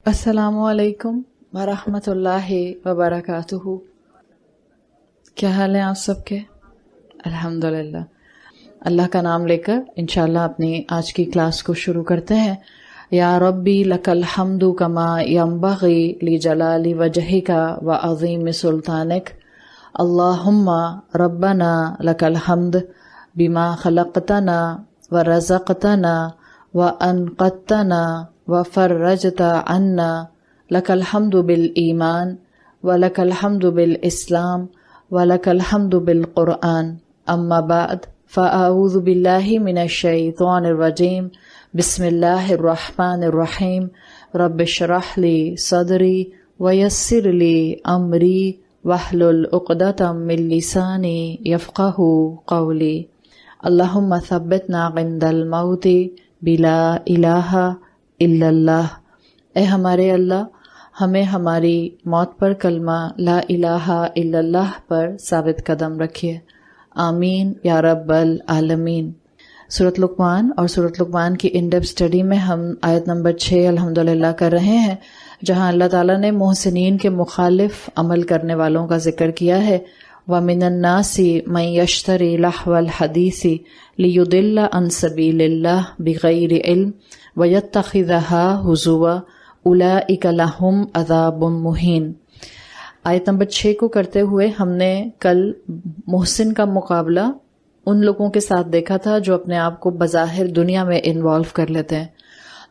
السلام علیکم ورحمۃ اللہ وبرکاتہ۔ کیا حال ہیں آپ سب کے؟ الحمدللہ۔ اللہ کا نام لے کر انشاءاللہ اپنی آج کی کلاس کو شروع کرتے ہیں۔ یا ربی لک الحمد کما ینبغی لجلال وجہک وعظیم سلطانک، اللہم ربنا لک الحمد بما خلقتنا ورزقتنا وانقذتنا وفرجت عنا، لک الحمد بالایمان ولک الحمد بالاسلام ولک الحمد بالقرآن، اما بعد فاعوذ باللہ من الشیطان الرجیم، بسم اللہ الرحمن الرحیم، رب اشرح لی صدری ویسر لی امری واحلل عقدۃ من لسانی یفقہوا قولی، اللہم ثبتنا عند الموت بلا الہ الا اللہ۔ اے ہمارے اللہ، ہمیں ہماری موت پر کلمہ لا الہ الا اللہ پر ثابت قدم رکھیے، آمین یا رب العالمین۔ سورۃ لقمان اور سورۃ لقمان کی ان ڈیپتھ اسٹڈی میں ہم آیت نمبر 6 الحمدللہ کر رہے ہیں، جہاں اللہ تعالیٰ نے محسنین کے مخالف عمل کرنے والوں کا ذکر کیا ہے۔ وَمِنَ النَّاسِ مَن يَشْتَرِي لَهْوَ الْحَدِيثِ لِيُضِلَّ عَن سَبِيلِ اللَّهِ بِغَيْرِ عِلْمٍ وَيَتَّخِذَهَا هُزُوًا أُولَئِكَ لَهُمْ عَذَابٌ مُهِينٌ۔ آیت نمبر 6 کو کرتے ہوئے ہم نے کل محسن کا مقابلہ ان لوگوں کے ساتھ دیکھا تھا جو اپنے آپ کو بظاہر دنیا میں انوالو کر لیتے ہیں۔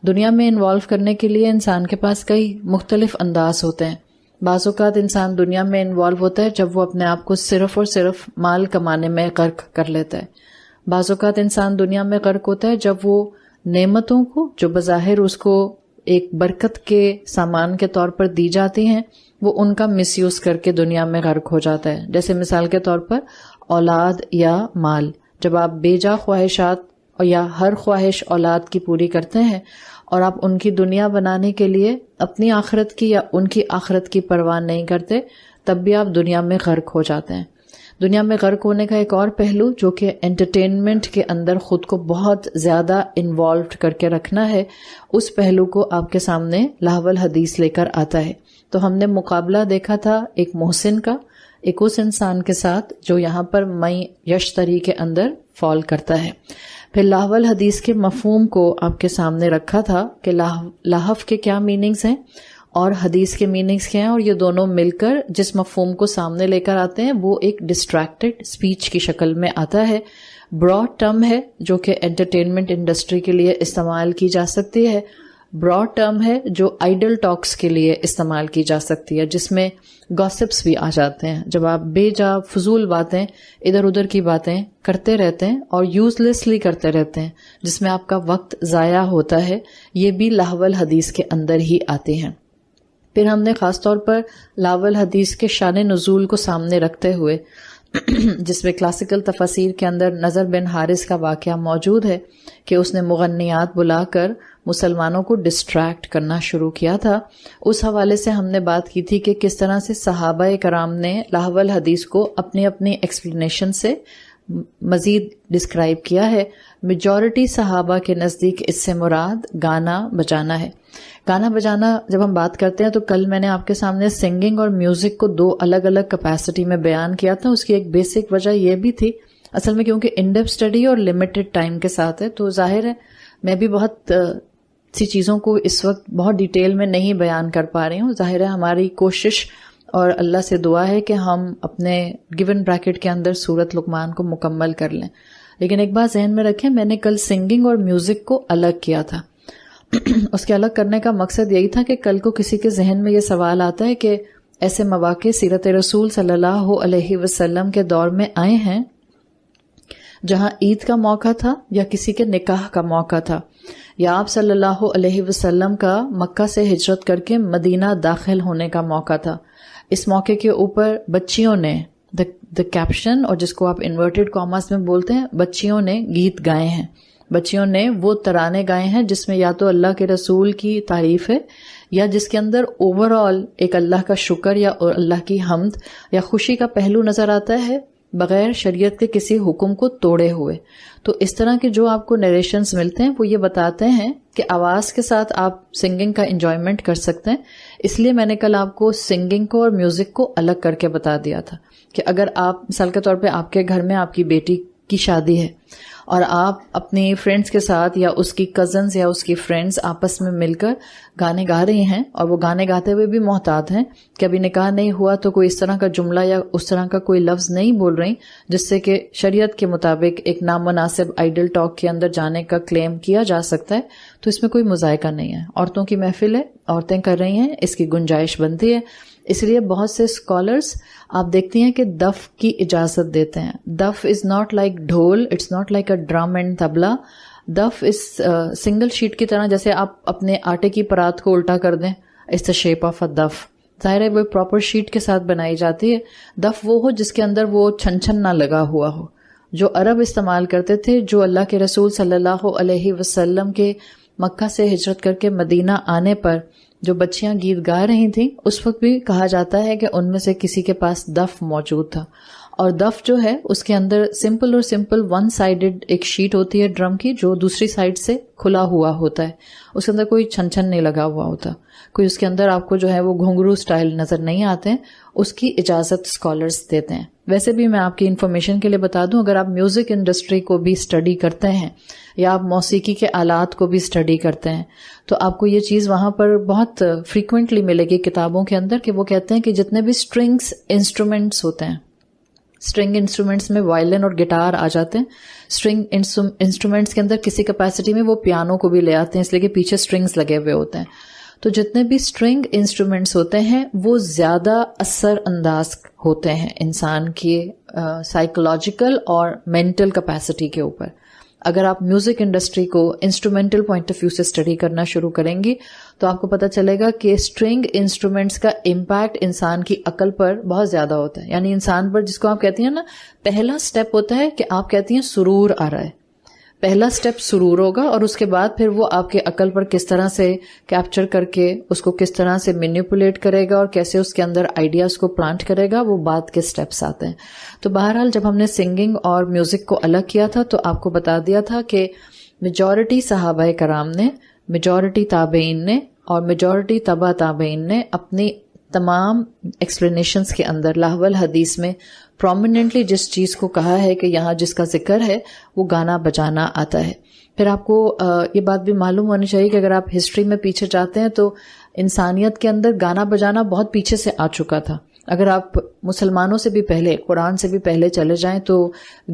دنیا میں انوالو کرنے کے لیے انسان کے پاس کئی مختلف انداز ہوتے ہیں۔ بعض اوقات انسان دنیا میں انوالو ہوتا ہے جب وہ اپنے آپ کو صرف اور صرف مال کمانے میں غرق کر لیتا ہے۔ بعض اوقات انسان دنیا میں غرق ہوتا ہے جب وہ نعمتوں کو جو بظاہر اس کو ایک برکت کے سامان کے طور پر دی جاتی ہیں، وہ ان کا مس یوز کر کے دنیا میں غرق ہو جاتا ہے۔ جیسے مثال کے طور پر اولاد یا مال، جب آپ بے جا خواہشات یا ہر خواہش اولاد کی پوری کرتے ہیں اور آپ ان کی دنیا بنانے کے لیے اپنی آخرت کی یا ان کی آخرت کی پرواہ نہیں کرتے، تب بھی آپ دنیا میں غرق ہو جاتے ہیں۔ دنیا میں غرق ہونے کا ایک اور پہلو جو کہ انٹرٹینمنٹ کے اندر خود کو بہت زیادہ انوالوڈ کر کے رکھنا ہے، اس پہلو کو آپ کے سامنے لہو الحدیث لے کر آتا ہے۔ تو ہم نے مقابلہ دیکھا تھا ایک محسن کا، ایک اس انسان کے ساتھ جو یہاں پر میں یشتری کے اندر فال کرتا ہے۔ پھر لہو الحدیث کے مفہوم کو آپ کے سامنے رکھا تھا کہ لہو کے کیا میننگز ہیں اور حدیث کے میننگز کیا ہیں، اور یہ دونوں مل کر جس مفہوم کو سامنے لے کر آتے ہیں وہ ایک ڈسٹریکٹڈ اسپیچ کی شکل میں آتا ہے۔ براڈ ٹرم ہے جو کہ انٹرٹینمنٹ انڈسٹری کے لیے استعمال کی جا سکتی ہے، براڈ ٹرم ہے جو آئیڈل ٹاکس کے لیے استعمال کی جا سکتی ہے، جس میں گاسپس بھی آ جاتے ہیں۔ جب آپ بے جا فضول باتیں، ادھر ادھر کی باتیں کرتے رہتے ہیں اور یوز لیسلی کرتے رہتے ہیں، جس میں آپ کا وقت ضائع ہوتا ہے، یہ بھی لہو الحدیث کے اندر ہی آتے ہیں۔ پھر ہم نے خاص طور پر لہو الحدیث کے شان نزول کو سامنے رکھتے ہوئے، جس میں کلاسیکل تفاسیر کے اندر نضر بن حارث کا واقعہ موجود ہے کہ اس نے مغنیات بلا کر مسلمانوں کو ڈسٹریکٹ کرنا شروع کیا تھا، اس حوالے سے ہم نے بات کی تھی کہ کس طرح سے صحابہ کرام نے لہو الحدیث کو اپنی اپنی ایکسپلینیشن سے مزید ڈسکرائب کیا ہے۔ میجورٹی صحابہ کے نزدیک اس سے مراد گانا بجانا ہے۔ گانا بجانا جب ہم بات کرتے ہیں تو کل میں نے آپ کے سامنے سنگنگ اور میوزک کو دو الگ الگ کیپیسٹی میں بیان کیا تھا۔ اس کی ایک بیسک وجہ یہ بھی تھی، اصل میں کیونکہ ان ڈیپتھ اسٹڈی اور لمیٹڈ ٹائم کے ساتھ ہے، تو ظاہر ہے میں بھی بہت سی چیزوں کو اس وقت بہت ڈیٹیل میں نہیں بیان کر پا رہی ہوں۔ ظاہر ہے ہماری کوشش اور اللہ سے دعا ہے کہ ہم اپنے گیون بریکٹ کے اندر سورۃ لقمان کو مکمل کر لیں، لیکن ایک بات ذہن میں رکھیں، میں نے کل سنگنگ اور میوزک کو الگ کیا تھا۔ اس کے الگ کرنے کا مقصد یہی تھا کہ کل کو کسی کے ذہن میں یہ سوال آتا ہے کہ ایسے مواقع سیرت رسول صلی اللہ علیہ وسلم کے دور میں آئے ہیں جہاں عید کا موقع تھا یا کسی کے نکاح کا موقع تھا، یا آپ صلی اللہ علیہ وسلم کا مکہ سے ہجرت کر کے مدینہ داخل ہونے کا موقع تھا۔ اس موقع کے اوپر بچیوں نے دا کیپشن، اور جس کو آپ انورٹڈ کاماز میں بولتے ہیں، بچیوں نے گیت گائے ہیں، بچیوں نے وہ ترانے گائے ہیں جس میں یا تو اللہ کے رسول کی تعریف ہے یا جس کے اندر اوور آل ایک اللہ کا شکر یا اللہ کی حمد یا خوشی کا پہلو نظر آتا ہے، بغیر شریعت کے کسی حکم کو توڑے ہوئے. تو اس طرح کے جو آپ کو نریشنز ملتے ہیں وہ یہ بتاتے ہیں کہ آواز کے ساتھ آپ سنگنگ کا انجوائمنٹ کر سکتے ہیں. اس لیے میں نے کل آپ کو سنگنگ کو اور میوزک کو الگ کر کے بتا دیا تھا کہ اگر آپ مثال کے طور پہ آپ کے گھر میں آپ کی بیٹی کی شادی ہے اور آپ اپنی فرینڈس کے ساتھ یا اس کی کزنز یا اس کی فرینڈس آپس میں مل کر گانے گا رہی ہیں اور وہ گانے گاتے ہوئے بھی محتاط ہیں کہ ابھی نکاح نہیں ہوا تو کوئی اس طرح کا جملہ یا اس طرح کا کوئی لفظ نہیں بول رہی جس سے کہ شریعت کے مطابق ایک نامناسب آئیڈل ٹاک کے اندر جانے کا کلیم کیا جا سکتا ہے، تو اس میں کوئی مذائقہ نہیں ہے. عورتوں کی محفل ہے، عورتیں کر رہی ہیں، اس کی گنجائش بنتی ہے. اس لیے بہت سے اسکالرس آپ دیکھتی ہیں کہ دف کی اجازت دیتے ہیں. دف is not like dhol, it's not like a drum and tabla. دف اس سنگل شیٹ کی طرح، جیسے آپ اپنے آٹے کی پرات کو الٹا کر دیں، اٹس دا شیپ آف اے دف. ظاہر ہے وہ پراپر شیٹ کے ساتھ بنائی جاتی ہے. دف وہ ہو جس کے اندر وہ چھن چھن نہ لگا ہوا ہو، جو عرب استعمال کرتے تھے. جو اللہ کے رسول صلی اللہ علیہ وسلم کے مکہ سے ہجرت کر کے مدینہ آنے پر جو بچیاں گیت گا رہی تھیں، اس وقت بھی کہا جاتا ہے کہ ان میں سے کسی کے پاس دف موجود تھا. اور دف جو ہے اس کے اندر سمپل اور سمپل ون سائیڈڈ ایک شیٹ ہوتی ہے ڈرم کی، جو دوسری سائیڈ سے کھلا ہوا ہوتا ہے. اس کے اندر کوئی چھن چھن نہیں لگا ہوا ہوتا، کوئی اس کے اندر آپ کو جو ہے وہ گھنگرو سٹائل نظر نہیں آتے ہیں. اس کی اجازت اسکالرز دیتے ہیں. ویسے بھی میں آپ کی انفارمیشن کے لیے بتا دوں، اگر آپ میوزک انڈسٹری کو بھی اسٹڈی کرتے ہیں یا آپ موسیقی کے آلات کو بھی اسٹڈی کرتے ہیں تو آپ کو یہ چیز وہاں پر بہت فریکوینٹلی ملے گی کتابوں کے اندر کہ وہ کہتے ہیں کہ جتنے بھی اسٹرنگس انسٹرومنٹس ہوتے ہیں، اسٹرنگ انسٹرومنٹس میں وائلن اور گٹار آ جاتے ہیں. اسٹرنگ انسٹرومنٹس کے اندر کسی کیپیسٹی میں وہ پیانو کو بھی لے آتے ہیں، اس لیے کہ پیچھے اسٹرنگس لگے ہوئے ہوتے ہیں. تو جتنے بھی اسٹرنگ انسٹرومنٹس ہوتے ہیں وہ زیادہ اثر انداز ہوتے ہیں انسان کی سائیکولوجیکل اور مینٹل کیپیسٹی کے اوپر. اگر آپ میوزک انڈسٹری کو انسٹرومنٹل پوائنٹ آف ویو سے اسٹڈی کرنا شروع کریں گی تو آپ کو پتہ چلے گا کہ اسٹرنگ انسٹرومنٹس کا امپیکٹ انسان کی عقل پر بہت زیادہ ہوتا ہے. یعنی انسان پر، جس کو آپ کہتی ہیں نا، پہلا سٹیپ ہوتا ہے کہ آپ کہتی ہیں سرور آ رہا ہے. پہلا سٹیپ سرور ہوگا اور اس کے بعد پھر وہ آپ کے عقل پر کس طرح سے کیپچر کر کے اس کو کس طرح سے مینیپولیٹ کرے گا اور کیسے اس کے اندر آئیڈیاز کو پلانٹ کرے گا، وہ بعد کے سٹیپس آتے ہیں. تو بہرحال جب ہم نے سنگنگ اور میوزک کو الگ کیا تھا تو آپ کو بتا دیا تھا کہ میجورٹی صحابہ کرام نے، میجورٹی تابعین نے اور میجورٹی تبع تابعین نے اپنی تمام ایکسپلینیشنز کے اندر لاہ والحدیث میں پرومیننٹلی جس چیز کو کہا ہے کہ یہاں جس کا ذکر ہے وہ گانا بجانا آتا ہے. پھر آپ کو یہ بات بھی معلوم ہونی چاہیے کہ اگر آپ ہسٹری میں پیچھے جاتے ہیں تو انسانیت کے اندر گانا بجانا بہت پیچھے سے آ چکا تھا. اگر آپ مسلمانوں سے بھی پہلے، قرآن سے بھی پہلے چلے جائیں تو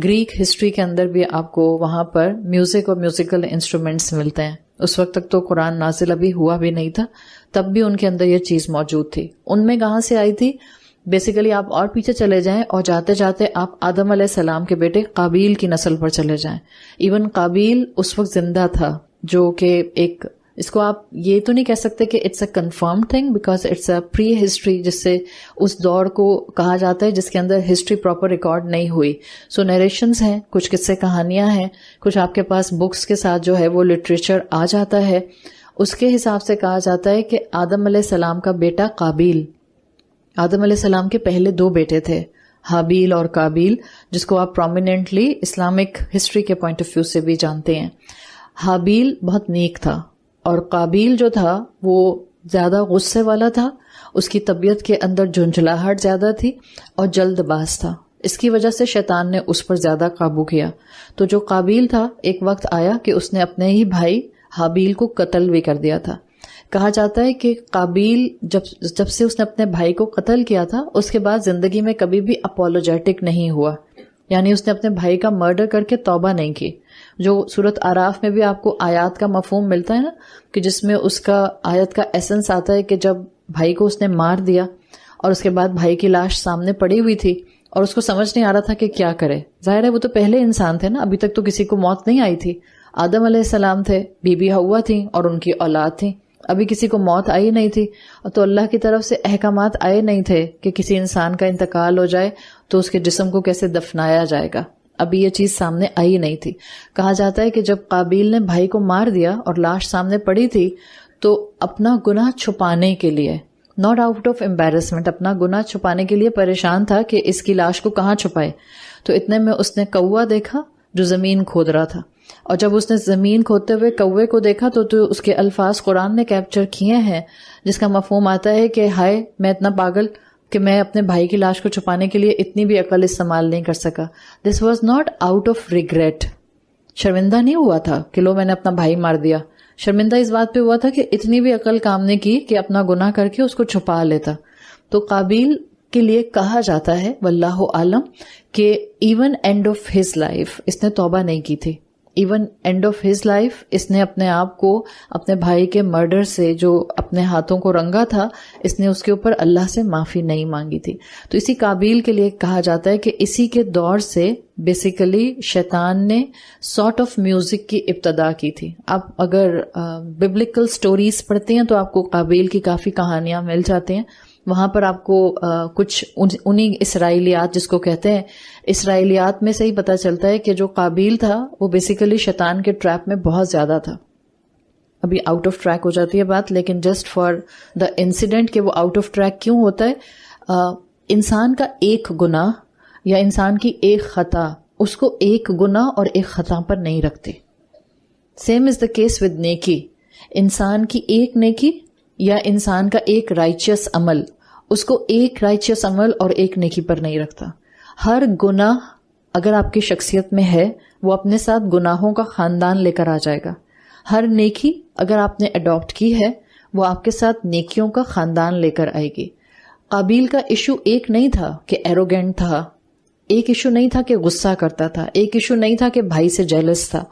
گریک ہسٹری کے اندر بھی آپ کو وہاں پر میوزک اور میوزیکل انسٹرومنٹس ملتے ہیں. اس وقت تک تو قرآن نازل ابھی ہوا بھی نہیں تھا، تب بھی ان کے اندر یہ چیز موجود تھی. ان میں کہاں سے آئی تھی؟ بیسیکلی آپ اور پیچھے چلے جائیں اور جاتے جاتے آپ آدم علیہ السلام کے بیٹے قابیل کی نسل پر چلے جائیں. ایون قابیل اس وقت زندہ تھا، جو کہ ایک، اس کو آپ یہ تو نہیں کہہ سکتے کہ it's a confirm thing because it's a prehistory, جس سے اس دور کو کہا جاتا ہے جس کے اندر ہسٹری پراپر ریکارڈ نہیں ہوئی. سو نیریشنز ہیں، کچھ قصے کہانیاں ہیں، کچھ آپ کے پاس بکس کے ساتھ جو ہے وہ لٹریچر آ جاتا ہے. اس کے حساب سے کہا جاتا ہے کہ آدم علیہ السلام کا بیٹا قابیل، آدم علیہ السلام کے پہلے دو بیٹے تھے، حابیل اور قابیل، جس کو آپ پرومیننٹلی اسلامک ہسٹری کے پوائنٹ آف ویو سے بھی جانتے ہیں. حابیل بہت نیک تھا اور قابیل جو تھا وہ زیادہ غصے والا تھا. اس کی طبیعت کے اندر جھنجھلاہٹ زیادہ تھی اور جلد باز تھا. اس کی وجہ سے شیطان نے اس پر زیادہ قابو کیا. تو جو قابیل تھا، ایک وقت آیا کہ اس نے اپنے ہی بھائی حابیل کو قتل بھی کر دیا تھا. کہا جاتا ہے کہ قابیل جب سے اس نے اپنے بھائی کو قتل کیا تھا، اس کے بعد زندگی میں کبھی بھی اپولوجیٹک نہیں ہوا. یعنی اس نے اپنے بھائی کا مرڈر کر کے توبہ نہیں کی. جو سورت آراف میں بھی آپ کو آیات کا مفہوم ملتا ہے نا، کہ جس میں اس کا آیت کا ایسنس آتا ہے کہ جب بھائی کو اس نے مار دیا اور اس کے بعد بھائی کی لاش سامنے پڑی ہوئی تھی اور اس کو سمجھ نہیں آ رہا تھا کہ کیا کرے. ظاہر ہے وہ تو پہلے انسان تھے نا، ابھی تک تو کسی کو موت نہیں آئی تھی. آدم علیہ السلام تھے، بی بی حوا تھیں اور ان کی اولاد تھی. ابھی کسی کو موت آئی نہیں تھی، اور تو اللہ کی طرف سے احکامات آئے نہیں تھے کہ کسی انسان کا انتقال ہو جائے تو اس کے جسم کو کیسے دفنایا جائے گا. ابھی یہ چیز سامنے آئی نہیں تھی. کہا جاتا ہے کہ جب قابیل نے بھائی کو مار دیا اور لاش سامنے پڑی تھی تو اپنا گناہ چھپانے کے لیے، ناٹ آؤٹ آف امبیرسمنٹ، اپنا گناہ چھپانے کے لیے پریشان تھا کہ اس کی لاش کو کہاں چھپائے. تو اتنے میں اس نے کوا دیکھا جو زمین کھود رہا تھا، اور جب اس نے زمین کھودتے ہوئے کوے کو دیکھا تو اس کے الفاظ قرآن نے کیپچر کیے ہیں، جس کا مفہوم آتا ہے کہ ہائے میں اتنا پاگل کہ میں اپنے بھائی کی لاش کو چھپانے کے لیے اتنی بھی عقل استعمال نہیں کر سکا. This was not out of regret. شرمندہ نہیں ہوا تھا کہ لو میں نے اپنا بھائی مار دیا، شرمندہ اس بات پہ ہوا تھا کہ اتنی بھی عقل کام نے کی کہ اپنا گناہ کر کے اس کو چھپا لیتا. تو قابیل کے لیے کہا جاتا ہے واللہ عالم کہ even end of his life اس نے توبہ نہیں کی تھی. Even end of his life اس نے اپنے آپ کو اپنے بھائی کے مرڈر سے جو اپنے ہاتھوں کو رنگا تھا، اس نے اس کے اوپر اللہ سے معافی نہیں مانگی تھی. تو اسی قابیل کے لیے کہا جاتا ہے کہ اسی کے دور سے بیسیکلی شیطان نے سارٹ آف میوزک کی ابتدا کی تھی. آپ اگر ببلیکل سٹوریز پڑھتے ہیں تو آپ کو قابیل کی کافی کہانیاں مل جاتی ہیں. وہاں پر آپ کو کچھ انہی اسرائیلیات جس کو کہتے ہیں اسرائیلیات میں سے ہی پتہ چلتا ہے کہ جو قابیل تھا وہ بیسیکلی شیطان کے ٹریپ میں بہت زیادہ تھا. ابھی آؤٹ آف ٹریک ہو جاتی ہے بات، لیکن جسٹ فار دا انسیڈنٹ کہ وہ آؤٹ آف ٹریک کیوں ہوتا ہے. انسان کا ایک گناہ یا انسان کی ایک خطا اس کو ایک گناہ اور ایک خطا پر نہیں رکھتے. Same is the case with نیکی. انسان کی ایک نیکی یا انسان کا ایک رائچیس عمل اس کو ایک رائچیس عمل اور ایک نیکی پر نہیں رکھتا. ہر گناہ اگر آپ کی شخصیت میں ہے وہ اپنے ساتھ گناہوں کا خاندان لے کر آ جائے گا. ہر نیکی اگر آپ نے اڈاپٹ کی ہے وہ آپ کے ساتھ نیکیوں کا خاندان لے کر آئے گی. قابیل کا ایشو ایک نہیں تھا کہ ایروگینٹ تھا، ایک ایشو نہیں تھا کہ غصہ کرتا تھا، ایک ایشو نہیں تھا کہ بھائی سے جیلس تھا،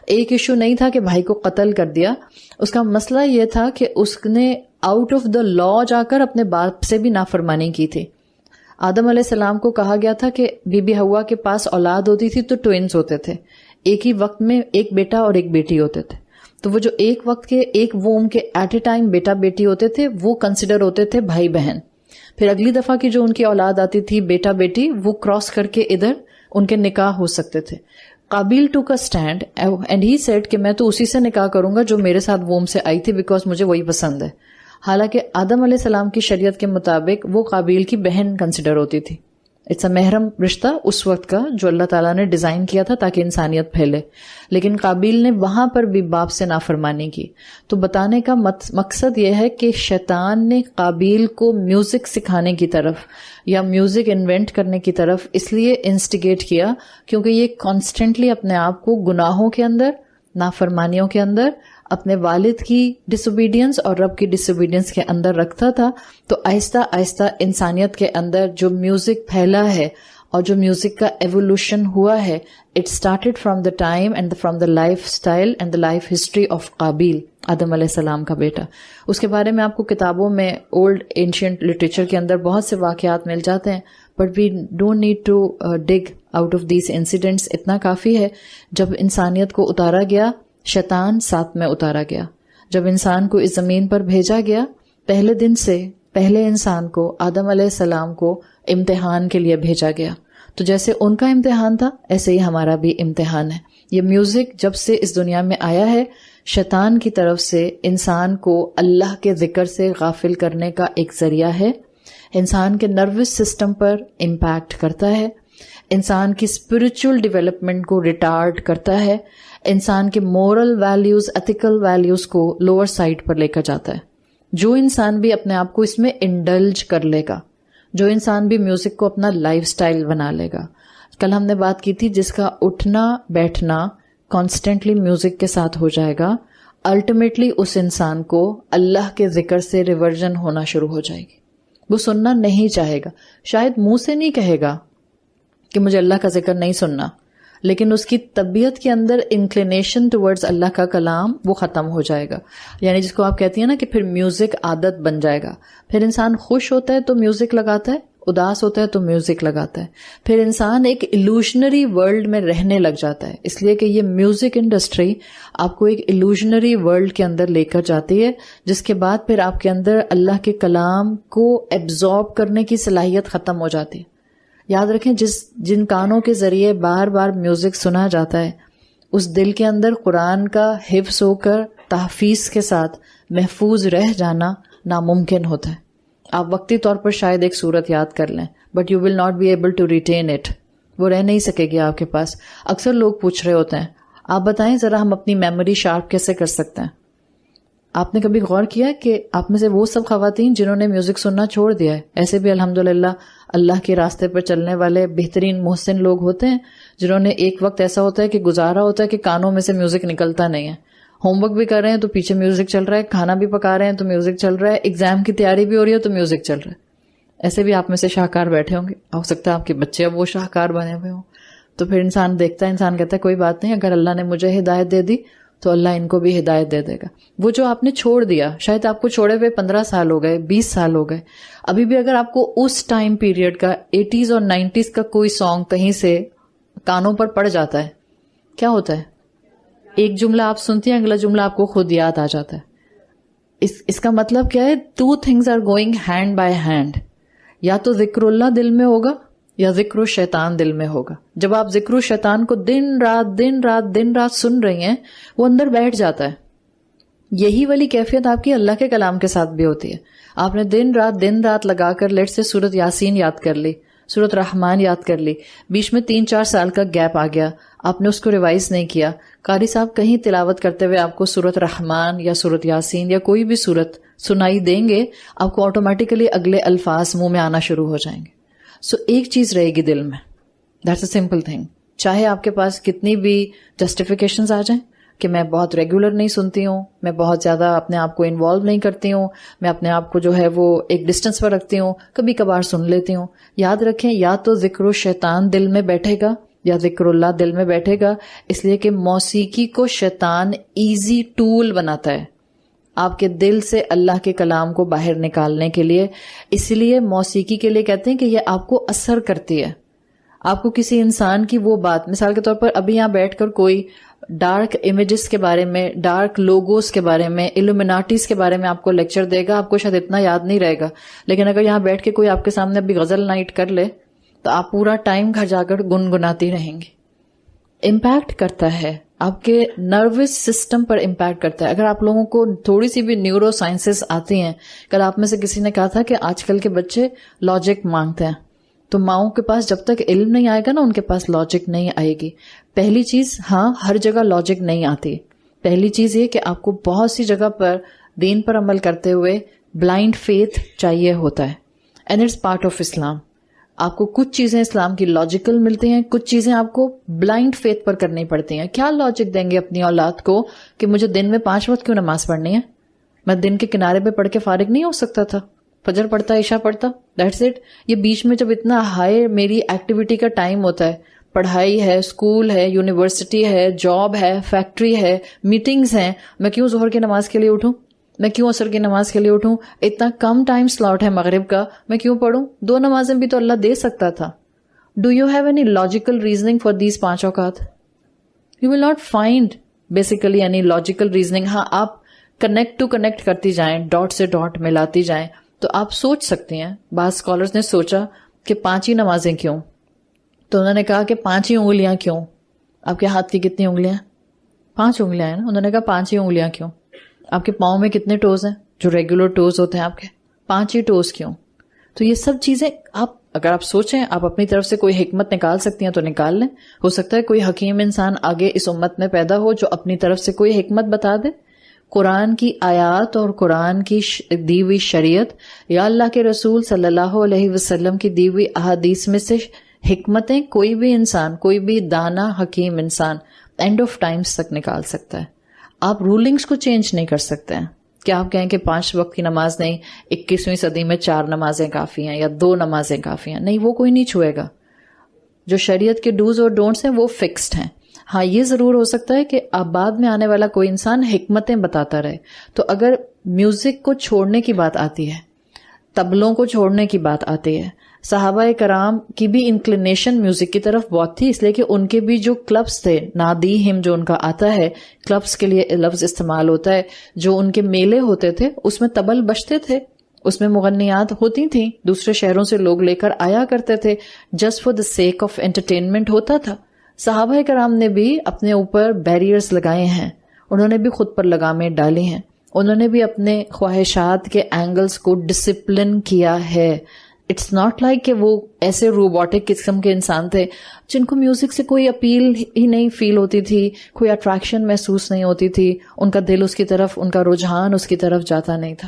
ایک ایشو نہیں تھا کہ بھائی کو قتل کر دیا. اس کا مسئلہ یہ تھا کہ اس نے آؤٹ آف دا لا جا کر اپنے باپ سے بھی نافرمانی کی تھی. آدم علیہ السلام کو کہا گیا تھا کہ بی بی حوا کے پاس اولاد ہوتی تھی تو ٹوئنز ہوتے تھے، ایک ہی وقت میں ایک بیٹا اور ایک بیٹی ہوتے تھے. تو وہ جو ایک وقت کے ایک ووم کے ایٹ اے ٹائم بیٹا بیٹی ہوتے تھے وہ کنسیڈر ہوتے تھے بھائی بہن. پھر اگلی دفعہ کی جو ان کی اولاد آتی تھی بیٹا بیٹی وہ کراس کر کے ادھر ان کے نکاح ہو سکتے تھے. قابیل ٹو کا اسٹینڈ اینڈ ہی سیڈ کہ میں تو اسی سے نکاح کروں گا جو میرے ساتھ ووم سے آئی تھی بیکاز مجھے وہی پسند ہے. حالانکہ آدم علیہ السلام کی شریعت کے مطابق وہ قابیل کی بہن کنسیڈر ہوتی تھی. اٹس اے محرم رشتہ اس وقت کا جو اللہ تعالیٰ نے ڈیزائن کیا تھا تاکہ انسانیت پھیلے. لیکن قابیل نے وہاں پر بھی باپ سے نافرمانی کی. تو بتانے کا مقصد یہ ہے کہ شیطان نے قابیل کو میوزک سکھانے کی طرف یا میوزک انوینٹ کرنے کی طرف اس لیے انسٹیگیٹ کیا کیونکہ یہ کانسٹنٹلی اپنے آپ کو گناہوں کے اندر، نافرمانیوں کے اندر، اپنے والد کی ڈس اوبیڈینس اور رب کی ڈس اوبیڈینس کے اندر رکھتا تھا. تو آہستہ آہستہ انسانیت کے اندر جو میوزک پھیلا ہے اور جو میوزک کا ایوولوشن ہوا ہے it started from the time and from the life style and the life history of قابیل، آدم علیہ السلام کا بیٹا. اس کے بارے میں آپ کو کتابوں میں اولڈ اینشینٹ لٹریچر کے اندر بہت سے واقعات مل جاتے ہیں، but we don't need to dig out of these incidents. اتنا کافی ہے جب انسانیت کو اتارا گیا شیطان ساتھ میں اتارا گیا. جب انسان کو اس زمین پر بھیجا گیا پہلے دن سے پہلے انسان کو آدم علیہ السلام کو امتحان کے لیے بھیجا گیا. تو جیسے ان کا امتحان تھا ایسے ہی ہمارا بھی امتحان ہے. یہ میوزک جب سے اس دنیا میں آیا ہے شیطان کی طرف سے انسان کو اللہ کے ذکر سے غافل کرنے کا ایک ذریعہ ہے. انسان کے نروس سسٹم پر امپیکٹ کرتا ہے، انسان کی اسپرچل ڈیولپمنٹ کو ریٹارڈ کرتا ہے، انسان کے مورل ویلیوز، ایتھیکل ویلیوز کو لوور سائڈ پر لے کر جاتا ہے. جو انسان بھی اپنے آپ کو اس میں انڈلج کر لے گا، جو انسان بھی میوزک کو اپنا لائف سٹائل بنا لے گا. کل ہم نے بات کی تھی جس کا اٹھنا بیٹھنا کانسٹنٹلی میوزک کے ساتھ ہو جائے گا، الٹیمیٹلی اس انسان کو اللہ کے ذکر سے ریورژن ہونا شروع ہو جائے گی. وہ سننا نہیں چاہے گا، شاید منہ سے نہیں کہے گا کہ مجھے اللہ کا ذکر نہیں سننا، لیکن اس کی طبیعت کے اندر انکلینیشن ٹورڈز اللہ کا کلام وہ ختم ہو جائے گا. یعنی جس کو آپ کہتی ہیں نا کہ پھر میوزک عادت بن جائے گا. پھر انسان خوش ہوتا ہے تو میوزک لگاتا ہے، اداس ہوتا ہے تو میوزک لگاتا ہے. پھر انسان ایک ایلوژنری ورلڈ میں رہنے لگ جاتا ہے، اس لیے کہ یہ میوزک انڈسٹری آپ کو ایک ایلوژنری ورلڈ کے اندر لے کر جاتی ہے، جس کے بعد پھر آپ کے اندر اللہ کے کلام کو ایبزارب کرنے کی صلاحیت ختم ہو جاتی ہے. یاد رکھیں جن کانوں کے ذریعے بار بار میوزک سنا جاتا ہے اس دل کے اندر قرآن کا حفظ ہو کر تحفیظ کے ساتھ محفوظ رہ جانا ناممکن ہوتا ہے. آپ وقتی طور پر شاید ایک صورت یاد کر لیں but you will not be able to retain it. وہ رہ نہیں سکے گی آپ کے پاس. اکثر لوگ پوچھ رہے ہوتے ہیں آپ بتائیں ذرا ہم اپنی میموری شارپ کیسے کر سکتے ہیں. آپ نے کبھی غور کیا کہ آپ میں سے وہ سب خواتین جنہوں نے میوزک سننا چھوڑ دیا ہے, ایسے بھی الحمدللہ اللہ کے راستے پر چلنے والے بہترین محسن لوگ ہوتے ہیں جنہوں نے ایک وقت ایسا ہوتا ہے کہ گزارا ہوتا ہے کہ کانوں میں سے میوزک نکلتا نہیں ہے. ہوم ورک بھی کر رہے ہیں تو پیچھے میوزک چل رہا ہے, کھانا بھی پکا رہے ہیں تو میوزک چل رہا ہے, ایگزام کی تیاری بھی ہو رہی ہے تو میوزک چل رہا ہے. ایسے بھی آپ میں سے شاہکار بیٹھے ہوں گے, ہو سکتا ہے آپ کے بچے اب وہ شاہکار بنے ہوئے ہوں. تو پھر انسان دیکھتا ہے, انسان کہتا ہے کوئی بات نہیں, اگر اللہ نے مجھے ہدایت دے دی تو اللہ ان کو بھی ہدایت دے دے گا. وہ جو آپ نے چھوڑ دیا, شاید آپ کو چھوڑے ہوئے 15 سال ہو گئے, 20 سال ہو گئے, ابھی بھی اگر آپ کو اس ٹائم پیریڈ کا 80s اور 90s کا کوئی سانگ کہیں سے کانوں پر پڑ جاتا ہے, کیا ہوتا ہے؟ ایک جملہ آپ سنتی ہیں, اگلا جملہ آپ کو خود یاد آ جاتا ہے. اس کا مطلب کیا ہے؟ 2 things are going hand by hand. یا تو ذکر اللہ دل میں ہوگا یا ذکر الشیطان دل میں ہوگا. جب آپ ذکر الشیطان کو دن رات سن رہی ہیں, وہ اندر بیٹھ جاتا ہے. یہی والی کیفیت آپ کی اللہ کے کلام کے ساتھ بھی ہوتی ہے. آپ نے دن رات لگا کر لیٹ سے سورت یاسین یاد کر لی, سورت رحمان یاد کر لی, بیچ میں 3-4 سال کا گیپ آ گیا, آپ نے اس کو ریوائز نہیں کیا. قاری صاحب کہیں تلاوت کرتے ہوئے آپ کو سورت رحمان یا سورت یاسین یا کوئی بھی سورت سنائی دیں گے, آپ کو آٹومیٹیکلی اگلے الفاظ منہ میں آنا شروع ہو جائیں گے. سو ایک چیز رہے گی دل میں, دیٹس اے سمپل تھنگ. چاہے آپ کے پاس کتنی بھی جسٹیفیکیشنز آ جائیں کہ میں بہت ریگولر نہیں سنتی ہوں, میں بہت زیادہ اپنے آپ کو انوالو نہیں کرتی ہوں, میں اپنے آپ کو جو ہے وہ ایک ڈسٹینس پر رکھتی ہوں, کبھی کبھار سن لیتی ہوں. یاد رکھیں, یا تو ذکر الشیطان دل میں بیٹھے گا یا ذکر اللہ دل میں بیٹھے گا, اس لیے کہ موسیقی کو شیطان ایزی ٹول بناتا ہے آپ کے دل سے اللہ کے کلام کو باہر نکالنے کے لیے. اس لیے موسیقی کے لیے کہتے ہیں کہ یہ آپ کو اثر کرتی ہے. آپ کو کسی انسان کی وہ بات, مثال کے طور پر ابھی یہاں بیٹھ کر کوئی ڈارک امیجز کے بارے میں, ڈارک لوگوز کے بارے میں, الومیناٹیز کے بارے میں آپ کو لیکچر دے گا, آپ کو شاید اتنا یاد نہیں رہے گا. لیکن اگر یہاں بیٹھ کے کوئی آپ کے سامنے ابھی غزل نائٹ کر لے تو آپ پورا ٹائم گھر جا کر گنگناتی رہیں گی. امپیکٹ کرتا ہے, آپ کے نروس سسٹم پر امپیکٹ کرتا ہے. اگر آپ لوگوں کو تھوڑی سی بھی نیورو سائنسز آتی ہیں, کل آپ میں سے کسی نے کہا تھا کہ آج کل کے بچے لاجک مانگتے ہیں, تو ماؤں کے پاس جب تک علم نہیں آئے گا نا, ان کے پاس لاجک نہیں آئے گی. پہلی چیز, ہاں ہر جگہ لاجک نہیں آتی. پہلی چیز یہ کہ آپ کو بہت سی جگہ پر دین پر عمل کرتے ہوئے بلائنڈ فیتھ چاہیے ہوتا ہے, اینڈ اٹس پارٹ آف اسلام. آپ کو کچھ چیزیں اسلام کی لاجیکل ملتی ہیں, کچھ چیزیں آپ کو بلائنڈ فیتھ پر کرنی پڑتی ہیں. کیا لاجک دیں گے اپنی اولاد کو کہ مجھے دن میں 5 وقت کیوں نماز پڑھنی ہے؟ میں دن کے کنارے پہ پڑھ کے فارغ نہیں ہو سکتا تھا؟ فجر پڑھتا, عشاء پڑھتا, دیٹس اٹ. یہ بیچ میں جب اتنا ہائی میری ایکٹیویٹی کا ٹائم ہوتا ہے, پڑھائی ہے, اسکول ہے, یونیورسٹی ہے, جاب ہے, فیکٹری ہے, میٹنگز ہیں, میں کیوں ظہر کی نماز کے لیے اٹھوں؟ میں کیوں عصر کی نماز کے لیے اٹھوں؟ اتنا کم ٹائم سلاٹ ہے مغرب کا, میں کیوں پڑھوں؟ 2 نمازیں بھی تو اللہ دے سکتا تھا. Do you have any logical reasoning for these 5 اوقات؟ You will not find basically any logical reasoning. ہاں آپ کنیکٹ ٹو کنیکٹ کرتی جائیں, ڈاٹ سے ڈاٹ ملاتی جائیں, تو آپ سوچ سکتے ہیں. بعض اسکالرز نے سوچا کہ 5 ہی نمازیں کیوں, تو انہوں نے کہا کہ 5 ہی انگلیاں کیوں؟ آپ کے ہاتھ کی کتنی انگلیاں؟ 5 انگلیاں ہیں نا. انہوں نے کہا 5 ہی انگلیاں کیوں؟ آپ کے پاؤں میں کتنے ٹوز ہیں جو ریگولر ٹوز ہوتے ہیں آپ کے؟ 5 ہی ٹوز کیوں؟ تو یہ سب چیزیں اگر آپ سوچیں, آپ اپنی طرف سے کوئی حکمت نکال سکتی ہیں تو نکال لیں. ہو سکتا ہے کوئی حکیم انسان آگے اس امت میں پیدا ہو جو اپنی طرف سے کوئی حکمت بتا دے. قرآن کی آیات اور قرآن کی دی ہوئی شریعت یا اللہ کے رسول صلی اللہ علیہ وسلم کی دی ہوئی احادیث میں سے حکمتیں کوئی بھی انسان, کوئی بھی دانا حکیم انسان اینڈ آف ٹائمز تک نکال سکتا ہے. آپ رولنگز کو چینج نہیں کر سکتے ہیں. کیا آپ کہیں کہ 5 وقت کی نماز نہیں, 21ویں صدی میں 4 نمازیں کافی ہیں یا 2 نمازیں کافی ہیں؟ نہیں, وہ کوئی نہیں چھوئے گا. جو شریعت کے ڈوز اور ڈونٹس ہیں وہ فکسڈ ہیں. ہاں یہ ضرور ہو سکتا ہے کہ اب بعد میں آنے والا کوئی انسان حکمتیں بتاتا رہے. تو اگر میوزک کو چھوڑنے کی بات آتی ہے, طبلوں کو چھوڑنے کی بات آتی ہے, صحابہ کرام کی بھی انکلینیشن میوزک کی طرف بہت تھی, اس لیے کہ ان کے بھی جو کلبس تھے, نادیہم جو ان کا آتا ہے, کلبس کے لیے لفظ استعمال ہوتا ہے, جو ان کے میلے ہوتے تھے اس میں طبل بجتے تھے, اس میں مغنیات ہوتی تھیں, دوسرے شہروں سے لوگ لے کر آیا کرتے تھے, just for the sake of entertainment ہوتا تھا. صحابہ کرام نے بھی اپنے اوپر بیریئرز لگائے ہیں, انہوں نے بھی خود پر لگامیں ڈالی ہیں, انہوں نے بھی اپنے خواہشات کے اینگلز کو ڈسپلن کیا ہے. اٹس ناٹ لائک کہ وہ ایسے روبوٹک قسم کے انسان تھے جن کو میوزک سے کوئی اپیل ہی نہیں فیل ہوتی تھی, کوئی اٹریکشن محسوس نہیں ہوتی تھی, ان کا دل اس کی طرف, ان کا رجحان اس کی طرف جاتا نہیں تھا.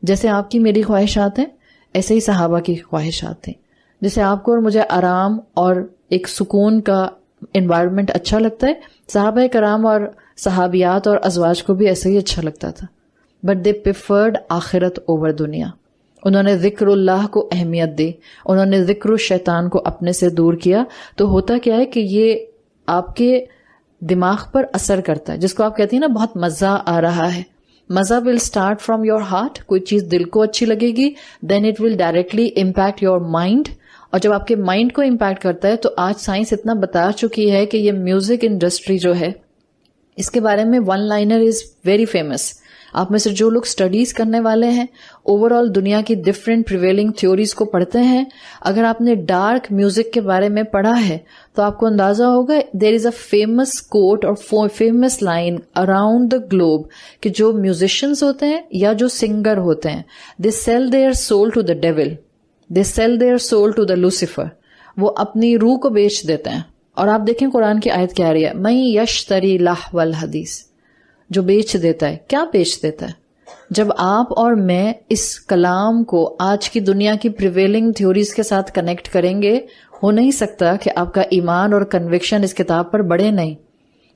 جیسے آپ کی میری خواہشات ہیں ایسے ہی صحابہ کی خواہشات تھیں. جیسے آپ کو اور مجھے آرام اور ایک سکون کا انوائرمنٹ اچھا لگتا ہے, صحابہ کرام اور صحابیات اور ازواج کو بھی ایسے ہی اچھا لگتا تھا. بٹ دے پریفرڈ آخرت اوور دنیا. انہوں نے ذکر اللہ کو اہمیت دی, انہوں نے ذکر الشیطان کو اپنے سے دور کیا. تو ہوتا کیا ہے کہ یہ آپ کے دماغ پر اثر کرتا ہے, جس کو آپ کہتی ہیں نا بہت مزہ آ رہا ہے. مزہ will start from your heart. کوئی چیز دل کو اچھی لگے گی, then it will directly impact your mind, اور جب آپ کے مائنڈ کو امپیکٹ کرتا ہے تو آج سائنس اتنا بتا چکی ہے کہ یہ میوزک انڈسٹری جو ہے اس کے بارے میں one liner is very famous. آپ میں سے جو لوگ اسٹڈیز کرنے والے ہیں, اوور آل دنیا کی ڈفرینٹ پریویلنگ تھیوریز کو پڑھتے ہیں, اگر آپ نے ڈارک میوزک کے بارے میں پڑھا ہے تو آپ کو اندازہ ہوگا دیر از اے فیمس کوٹ اور famous line around the globe کہ جو میوزیشنز ہوتے ہیں یا جو سنگر ہوتے ہیں, they sell their soul to the devil, they sell their soul to the Lucifer. وہ اپنی روح کو بیچ دیتے ہیں. اور آپ دیکھیں قرآن کی آیت کیا رہی ہے, میں یشتری لہو الحدیث, جو بیچ دیتا ہے. کیا بیچ دیتا ہے؟ جب آپ اور میں اس کلام کو آج کی دنیا کی پریویلنگ تھیوریز کے ساتھ کنیکٹ کریں گے, ہو نہیں سکتا کہ آپ کا ایمان اور کنوکشن اس کتاب پر بڑھے نہیں.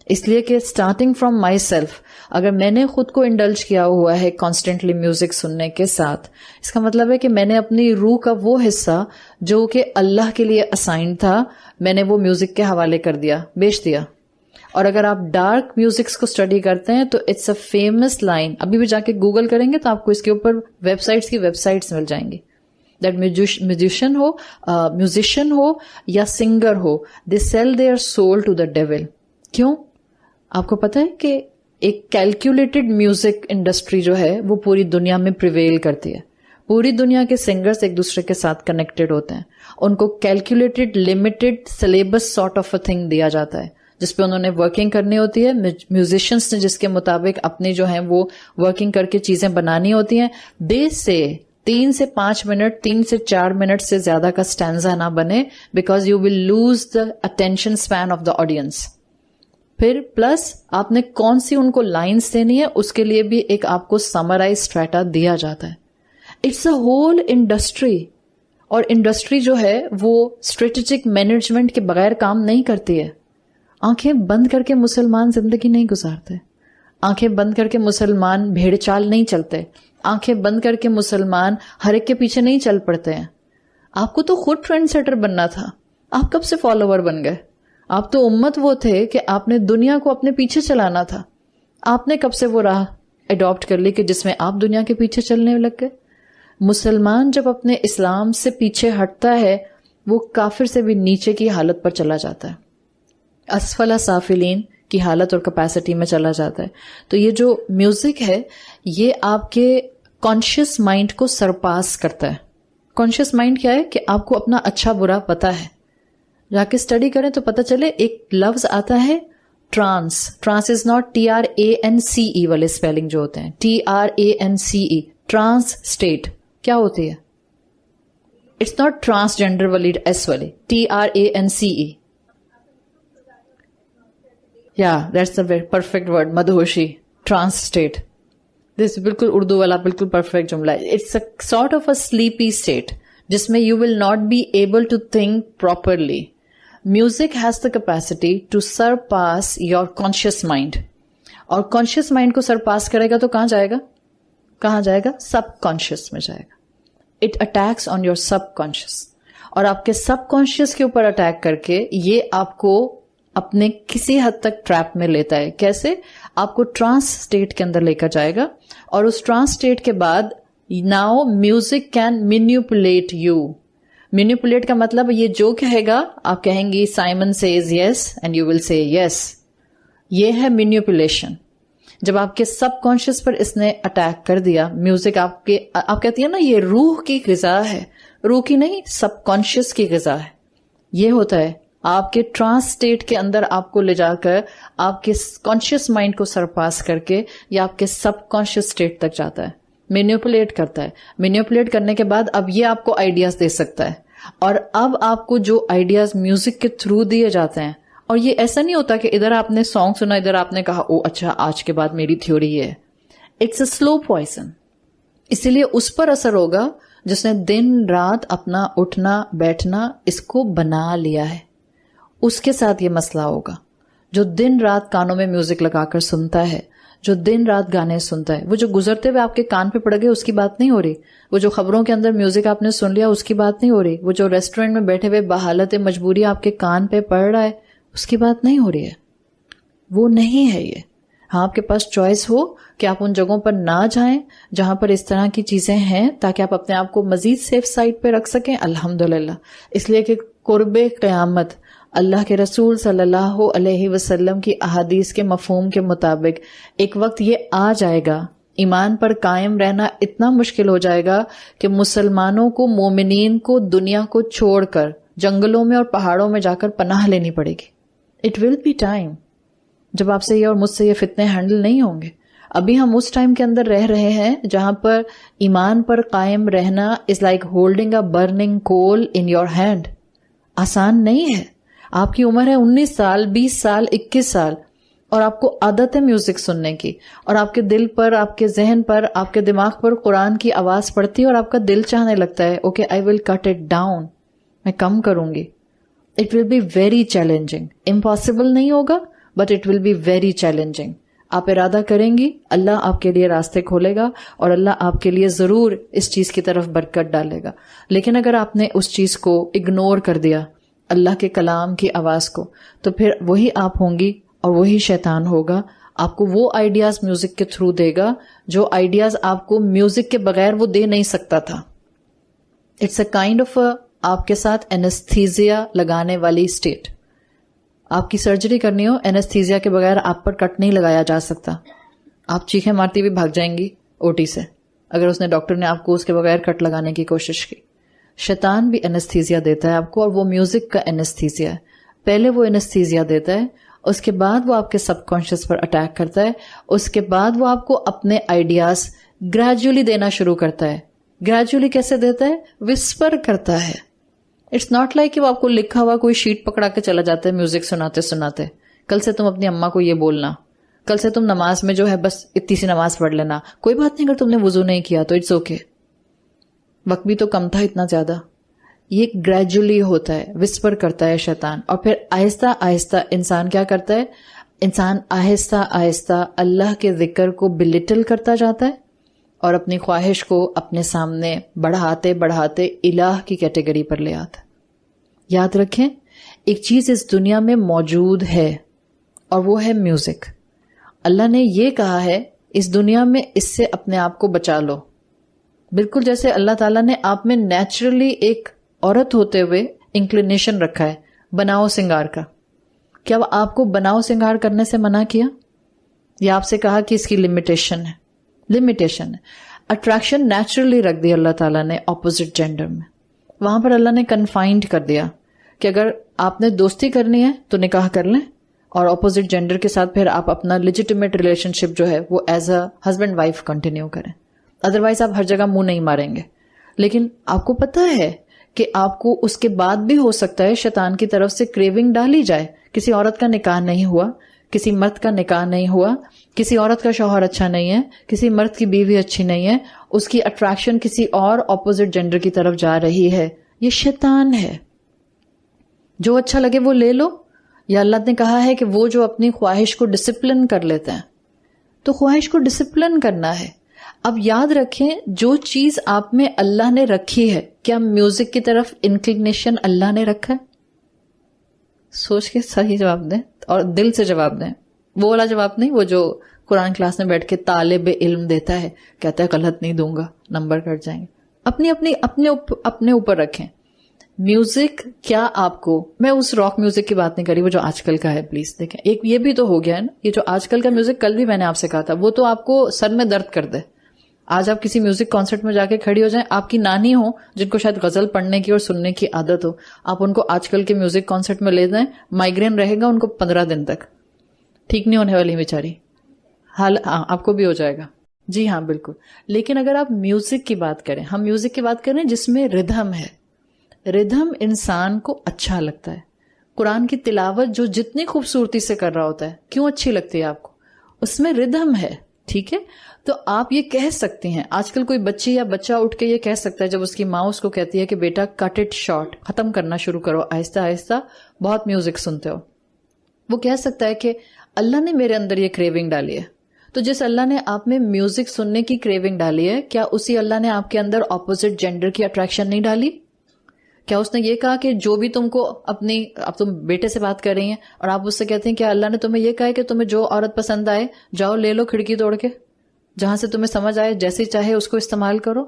اس لیے کہ اسٹارٹنگ فرام مائی سیلف, اگر میں نے خود کو انڈلج کیا ہوا ہے کانسٹنٹلی میوزک سننے کے ساتھ, اس کا مطلب ہے کہ میں نے اپنی روح کا وہ حصہ جو کہ اللہ کے لیے اسائن تھا, میں نے وہ میوزک کے حوالے کر دیا, بیچ دیا. اور اگر آپ ڈارک میوزکس کو اسٹڈی کرتے ہیں تو اٹس اے فیمس لائن, ابھی بھی جا کے گوگل کریں گے تو آپ کو اس کے اوپر ویب سائٹس مل جائیں گی. دیٹ میوزیشین ہو یا سنگر ہو, they sell their soul to the devil. کیوں؟ آپ کو پتا ہے کہ ایک کیلکولیٹڈ میوزک انڈسٹری جو ہے وہ پوری دنیا میں پریویل کرتی ہے. پوری دنیا کے سنگرز ایک دوسرے کے ساتھ کنیکٹڈ ہوتے ہیں, ان کو calculated limited syllabus sort of a thing دیا جاتا ہے جس پہ انہوں نے ورکنگ کرنی ہوتی ہے. میوزیشنس نے جس کے مطابق اپنی جو ہیں وہ ورکنگ کر کے چیزیں بنانی ہوتی ہیں. بیس سے 3 سے 5 منٹ 3 سے 4 منٹ سے زیادہ کا سٹینزا نہ بنے, because you will lose the attention span of the audience. پھر پلس آپ نے کون سی ان کو لائنز دینی ہے اس کے لیے بھی ایک آپ کو سمرائز اسٹریٹا دیا جاتا ہے. اٹس اے ہول انڈسٹری, اور انڈسٹری جو ہے وہ اسٹریٹجک مینجمنٹ کے بغیر کام نہیں کرتی ہے. آنکھیں بند کر کے مسلمان زندگی نہیں گزارتے, آنکھیں بند کر کے مسلمان بھیڑ چال نہیں چلتے, آنکھیں بند کر کے مسلمان ہر ایک کے پیچھے نہیں چل پڑتے ہیں. آپ کو تو خود ٹرینڈ سیٹر بننا تھا, آپ کب سے فالوور بن گئے؟ آپ تو امت وہ تھے کہ آپ نے دنیا کو اپنے پیچھے چلانا تھا. آپ نے کب سے وہ راہ اڈاپٹ کر لی کہ جس میں آپ دنیا کے پیچھے چلنے لگ گئے؟ مسلمان جب اپنے اسلام سے پیچھے ہٹتا ہے وہ کافر سے بھی نیچے کی حالت پر چلا جاتا ہے, اسفل سافلین کی حالت اور کیپیسٹی میں چلا جاتا ہے. تو یہ جو میوزک ہے یہ آپ کے کانشیس مائنڈ کو سرپاس کرتا ہے. کانشیس مائنڈ کیا ہے کہ آپ کو اپنا اچھا برا پتا ہے. جا کے اسٹڈی کریں تو پتہ چلے ایک لفظ آتا ہے trance. Trance is not TRANCE والے اسپیلنگ جو ہوتے ہیں, TRANCE, ٹرانس اسٹیٹ کیا ہوتی ہے؟ اٹس ناٹ ٹرانسجینڈر والی ایس والی, TRANCE. That's the perfect word, مدہوشی, ٹرانس اسٹیٹ. دس بالکل اردو والا بالکل پرفیکٹ جملہ ہے. It's a sort of a sleepy state جس میں you will not be able to think properly. Music has the capacity to surpass your conscious mind, اور کانشیس مائنڈ کو سرپاس کرے گا تو کہاں جائے گا؟ کہاں جائے گا؟ سب کانشیس میں جائے گا. It attacks on your subconscious, اور آپ کے سب کانشیس کے اوپر اٹیک کر کے یہ آپ کو اپنے کسی حد تک ٹریپ میں لیتا ہے. کیسے؟ آپ کو ٹرانس اسٹیٹ کے اندر لے کر جائے گا, اور اس ٹرانس اسٹیٹ کے بعد now music can manipulate you. Manipulate کا مطلب یہ جو کہے گا آپ کہیں گی Simon says yes and you will say yes. یہ ہے مینیپولیشن. جب آپ کے سب کانشیس پر اس نے اٹیک کر دیا, میوزک آپ کہتی ہیں نا یہ روح کی غذا ہے, روح کی نہیں, سب کانشیس کی غذا ہے. یہ ہوتا ہے آپ کے ٹرانس اسٹیٹ کے اندر آپ کو لے جا کر آپ کے کانشیس مائنڈ کو سرپاس کر کے یہ آپ کے سب کانشیس اسٹیٹ تک جاتا ہے. مینیپولیٹ کرتا ہے. مینیپولیٹ کرنے کے بعد اب یہ آپ کو آئیڈیاز دے سکتا ہے, اور اب آپ کو جو آئیڈیاز میوزک کے تھرو دیے جاتے ہیں, اور یہ ایسا نہیں ہوتا کہ ادھر آپ نے سانگ سنا, ادھر آپ نے کہا او اچھا آج کے بعد میری تھیوری یہ ہے. It's a slow poison. اسی لیے اس پر اثر ہوگا جس نے دن رات اپنا اٹھنا بیٹھنا اس کو بنا لیا ہے, اس کے ساتھ یہ مسئلہ ہوگا. جو دن رات کانوں میں میوزک لگا کر سنتا ہے, جو دن رات گانے سنتا ہے, وہ جو گزرتے ہوئے آپ کے کان پہ پڑ گئے اس کی بات نہیں ہو رہی, وہ جو خبروں کے اندر میوزک آپ نے سن لیا اس کی بات نہیں ہو رہی, وہ جو ریسٹورینٹ میں بیٹھے ہوئے بحالت مجبوری آپ کے کان پہ پڑ رہا ہے اس کی بات نہیں ہو رہی ہے. وہ نہیں ہے یہ. ہاں آپ کے پاس چوائس ہو کہ آپ ان جگہوں پر نہ جائیں جہاں پر اس طرح کی چیزیں ہیں, تاکہ آپ اپنے آپ کو مزید سیف سائٹ پہ رکھ سکیں, الحمدللہ. اس لیے کہ قرب قیامت اللہ کے رسول صلی اللہ علیہ وسلم کی احادیث کے مفہوم کے مطابق ایک وقت یہ آ جائے گا, ایمان پر قائم رہنا اتنا مشکل ہو جائے گا کہ مسلمانوں کو, مومنین کو دنیا کو چھوڑ کر جنگلوں میں اور پہاڑوں میں جا کر پناہ لینی پڑے گی. اٹ ول بی ٹائم جب آپ سے یہ اور مجھ سے یہ فتنے ہینڈل نہیں ہوں گے. ابھی ہم اس ٹائم کے اندر رہ رہے ہیں جہاں پر ایمان پر قائم رہنا is like holding a burning coal in your hand. آسان نہیں ہے. آپ کی عمر ہے 19 سال, 20 سال, 21 سال, اور آپ کو عادت ہے میوزک سننے کی, اور آپ کے دل پر, آپ کے ذہن پر, آپ کے دماغ پر قرآن کی آواز پڑتی ہے اور آپ کا دل چاہنے لگتا ہے okay I will cut it down, میں کم کروں گی. It will be very challenging. Impossible نہیں ہوگا but it will be very challenging. آپ ارادہ کریں گی, اللہ آپ کے لیے راستے کھولے گا اور اللہ آپ کے لیے ضرور اس چیز کی طرف برکت ڈالے گا. لیکن اگر آپ نے اس چیز کو اگنور کر دیا, اللہ کے کلام کی آواز کو, تو پھر وہی آپ ہوں گی اور وہی شیطان ہوگا. آپ کو وہ آئیڈیاز میوزک کے تھرو دے گا جو آئیڈیاز آپ کو میوزک کے بغیر وہ دے نہیں سکتا تھا. اٹس اے کائنڈ آف آپ کے ساتھ اینستھیزیا لگانے والی اسٹیٹ. آپ کی سرجری کرنی ہو, اینستھیزیا کے بغیر آپ پر کٹ نہیں لگایا جا سکتا. آپ چیخیں مارتی بھی بھاگ جائیں گی اوٹی سے اگر اس نے, ڈاکٹر نے آپ کو اس کے بغیر کٹ لگانے کی کوشش کی. شیطان بھی اینستھیزیا دیتا ہے آپ کو, اور وہ میوزک کا اینستھیزیا ہے. پہلے وہ اینستھیزیا دیتا ہے, اس کے بعد وہ آپ کے سب کانشیس پر اٹیک کرتا ہے, اس کے بعد وہ آپ کو اپنے آئیڈیاز گریجولی دینا شروع کرتا ہے. گریجولی کیسے دیتا ہے؟ وسپر کرتا ہے. اٹس ناٹ لائک کہ وہ آپ کو لکھا ہوا کوئی شیٹ پکڑا کے چلا جاتا ہے میوزک سناتے سناتے. کل سے تم اپنی اماں کو یہ بولنا, کل سے تم نماز میں جو ہے بس اتنی سی نماز پڑھ لینا, کوئی بات نہیں اگر تم نے وضو نہیں کیا تو اٹس اوکے, وقت بھی تو کم تھا اتنا زیادہ. یہ گریجولی ہوتا ہے, وسپر کرتا ہے شیطان. اور پھر آہستہ آہستہ انسان کیا کرتا ہے؟ انسان آہستہ آہستہ اللہ کے ذکر کو بلٹل کرتا جاتا ہے اور اپنی خواہش کو اپنے سامنے بڑھاتے بڑھاتے الہ کی کیٹیگری پر لے آتا ہے. یاد رکھیں, ایک چیز اس دنیا میں موجود ہے اور وہ ہے میوزک. اللہ نے یہ کہا ہے اس دنیا میں اس سے اپنے آپ کو بچا لو. بالکل جیسے اللہ تعالیٰ نے آپ میں نیچرلی ایک عورت ہوتے ہوئے انکلینیشن رکھا ہے بناؤ سنگار کا. کیا آپ کو بناؤ سنگار کرنے سے منع کیا یا آپ سے کہا کہ اس کی لمیٹیشن ہے؟ لمیٹیشن ہے. اٹریکشن نیچرلی رکھ دی اللہ تعالیٰ نے اپوزٹ جینڈر میں. وہاں پر اللہ نے کنفائنڈ کر دیا کہ اگر آپ نے دوستی کرنی ہے تو نکاح کر لیں, اور اپوزٹ جینڈر کے ساتھ پھر آپ اپنا لیجیٹیمیٹ ریلیشن شپ جو ہے وہ as a husband wife continue کریں. ادروائز آپ ہر جگہ منہ نہیں ماریں گے. لیکن آپ کو پتا ہے کہ آپ کو اس کے بعد بھی ہو سکتا ہے شیطان کی طرف سے کریونگ ڈالی جائے. کسی عورت کا نکاح نہیں ہوا, کسی مرد کا نکاح نہیں ہوا, کسی عورت کا شوہر اچھا نہیں ہے, کسی مرد کی بیوی اچھی نہیں ہے, اس کی اٹریکشن کسی اور اپوزٹ جینڈر کی طرف جا رہی ہے. یہ شیطان ہے. جو اچھا لگے وہ لے لو. یا اللہ نے کہا ہے کہ وہ جو اپنی خواہش کو ڈسپلن کر لیتے ہیں, تو خواہش کو ڈسپلن کرنا ہے. اب یاد رکھیں جو چیز آپ میں اللہ نے رکھی ہے, کیا میوزک کی طرف انکلینیشن اللہ نے رکھا ہے؟ سوچ کے صحیح جواب دیں اور دل سے جواب دیں. وہ والا جواب نہیں وہ جو قرآن کلاس میں بیٹھ کے طالب علم دیتا ہے, کہتا ہے غلط نہیں دوں گا نمبر کٹ جائیں گے. اپنے اوپر رکھیں. میوزک کیا آپ کو, میں اس راک میوزک کی بات نہیں کری وہ جو آج کل کا ہے, پلیز دیکھیں. ایک یہ بھی تو ہو گیا ہے نا, یہ جو آج کل کا میوزک, کل بھی میں نے آپ سے کہا تھا وہ تو آپ کو سر میں درد کر دے. آج آپ کسی میوزک کانسرٹ میں جا کے کھڑی ہو جائیں, آپ کی نانی ہو جن کو شاید غزل پڑھنے کی اور سننے کی عادت ہو, آپ ان کو آج کل کے میوزک کانسرٹ میں لے جائیں, مائیگرین رہے گا ان کو 15 دن تک, ٹھیک نہیں ہونے والی بیچاری. حال آپ کو بھی ہو جائے گا. جی ہاں بالکل. لیکن اگر آپ میوزک کی بات کریں, ہم میوزک کی بات کریں جس میں ردھم ہے, ردھم انسان کو اچھا لگتا ہے. قرآن کی تلاوت جو جتنی خوبصورتی سے کر رہا ہوتا ہے, کیوں اچھی لگتی ہے آپ کو؟ اس میں ردھم ہے. ٹھیک ہے, تو آپ یہ کہہ سکتے ہیں, آج کل کوئی بچی یا بچہ اٹھ کے یہ کہہ سکتا ہے جب اس کی ماں اس کو کہتی ہے کہ بیٹا کٹ اٹ شارٹ, ختم کرنا شروع کرو آہستہ آہستہ, بہت میوزک سنتے ہو. وہ کہہ سکتا ہے کہ اللہ نے میرے اندر یہ کریونگ ڈالی ہے. تو جس اللہ نے آپ میں میوزک سننے کی کریونگ ڈالی ہے, کیا اسی اللہ نے آپ کے اندر اپوزٹ جینڈر کی اٹریکشن نہیں ڈالی؟ کیا اس نے یہ کہا کہ جو بھی تم کو اپنی, اب تم بیٹے سے بات کر رہی ہیں اور آپ اس سے کہتے ہیں کہ اللہ نے تمہیں یہ کہا ہے کہ تمہیں جو عورت پسند آئے جاؤ لے لو کھڑکی توڑ کے, جہاں سے تمہیں سمجھ آئے جیسے چاہے اس کو استعمال کرو؟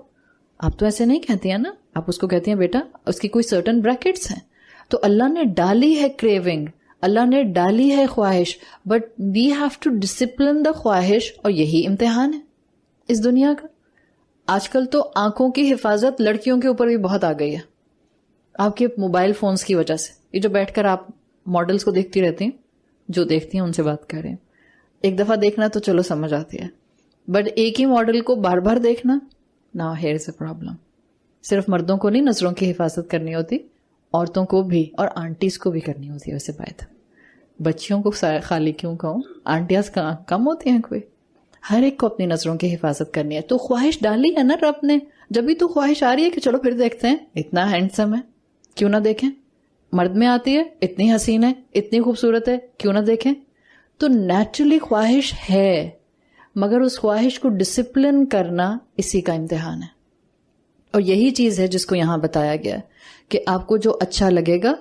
آپ تو ایسے نہیں کہتی ہیں نا, آپ اس کو کہتی ہیں بیٹا اس کی کوئی سرٹن بریکٹس ہیں. تو اللہ نے ڈالی ہے کریونگ, اللہ نے ڈالی ہے خواہش, but we have to discipline the خواہش, اور یہی امتحان ہے اس دنیا کا. آج کل تو آنکھوں کی حفاظت لڑکیوں کے اوپر بھی بہت آ گئی ہے, آپ کے موبائل فونز کی وجہ سے. یہ جو بیٹھ کر آپ ماڈلز کو دیکھتی رہتی ہیں, جو دیکھتی ہیں ان سے بات کر رہے ہیں, ایک دفعہ دیکھنا تو چلو سمجھ آتی ہے, بٹ ایک ہی ماڈل کو بار بار دیکھنا, نا ہیئر از اے پرابلم. صرف مردوں کو نہیں نظروں کی حفاظت کرنی ہوتی, عورتوں کو بھی, اور آنٹیز کو بھی کرنی ہوتی ہے. ویسے بات بچیوں کو خالی کیوں کہوں, آنٹیاز کم ہوتی ہیں کوئی؟ ہر ایک کو اپنی نظروں کی حفاظت کرنی ہے. تو خواہش ڈالی ہے نا رب نے, جب بھی تو خواہش آ رہی ہے کہ چلو پھر دیکھتے ہیں, اتنا ہینڈسم ہے کیوں نہ دیکھیں, مرد میں آتی ہے اتنی حسین ہے اتنی خوبصورت ہے کیوں نہ دیکھیں. تو نیچرلی خواہش ہے, مگر اس خواہش کو ڈسپلن کرنا اسی کا امتحان ہے. اور یہی چیز ہے جس کو یہاں بتایا گیا کہ آپ کو جو اچھا لگے گا,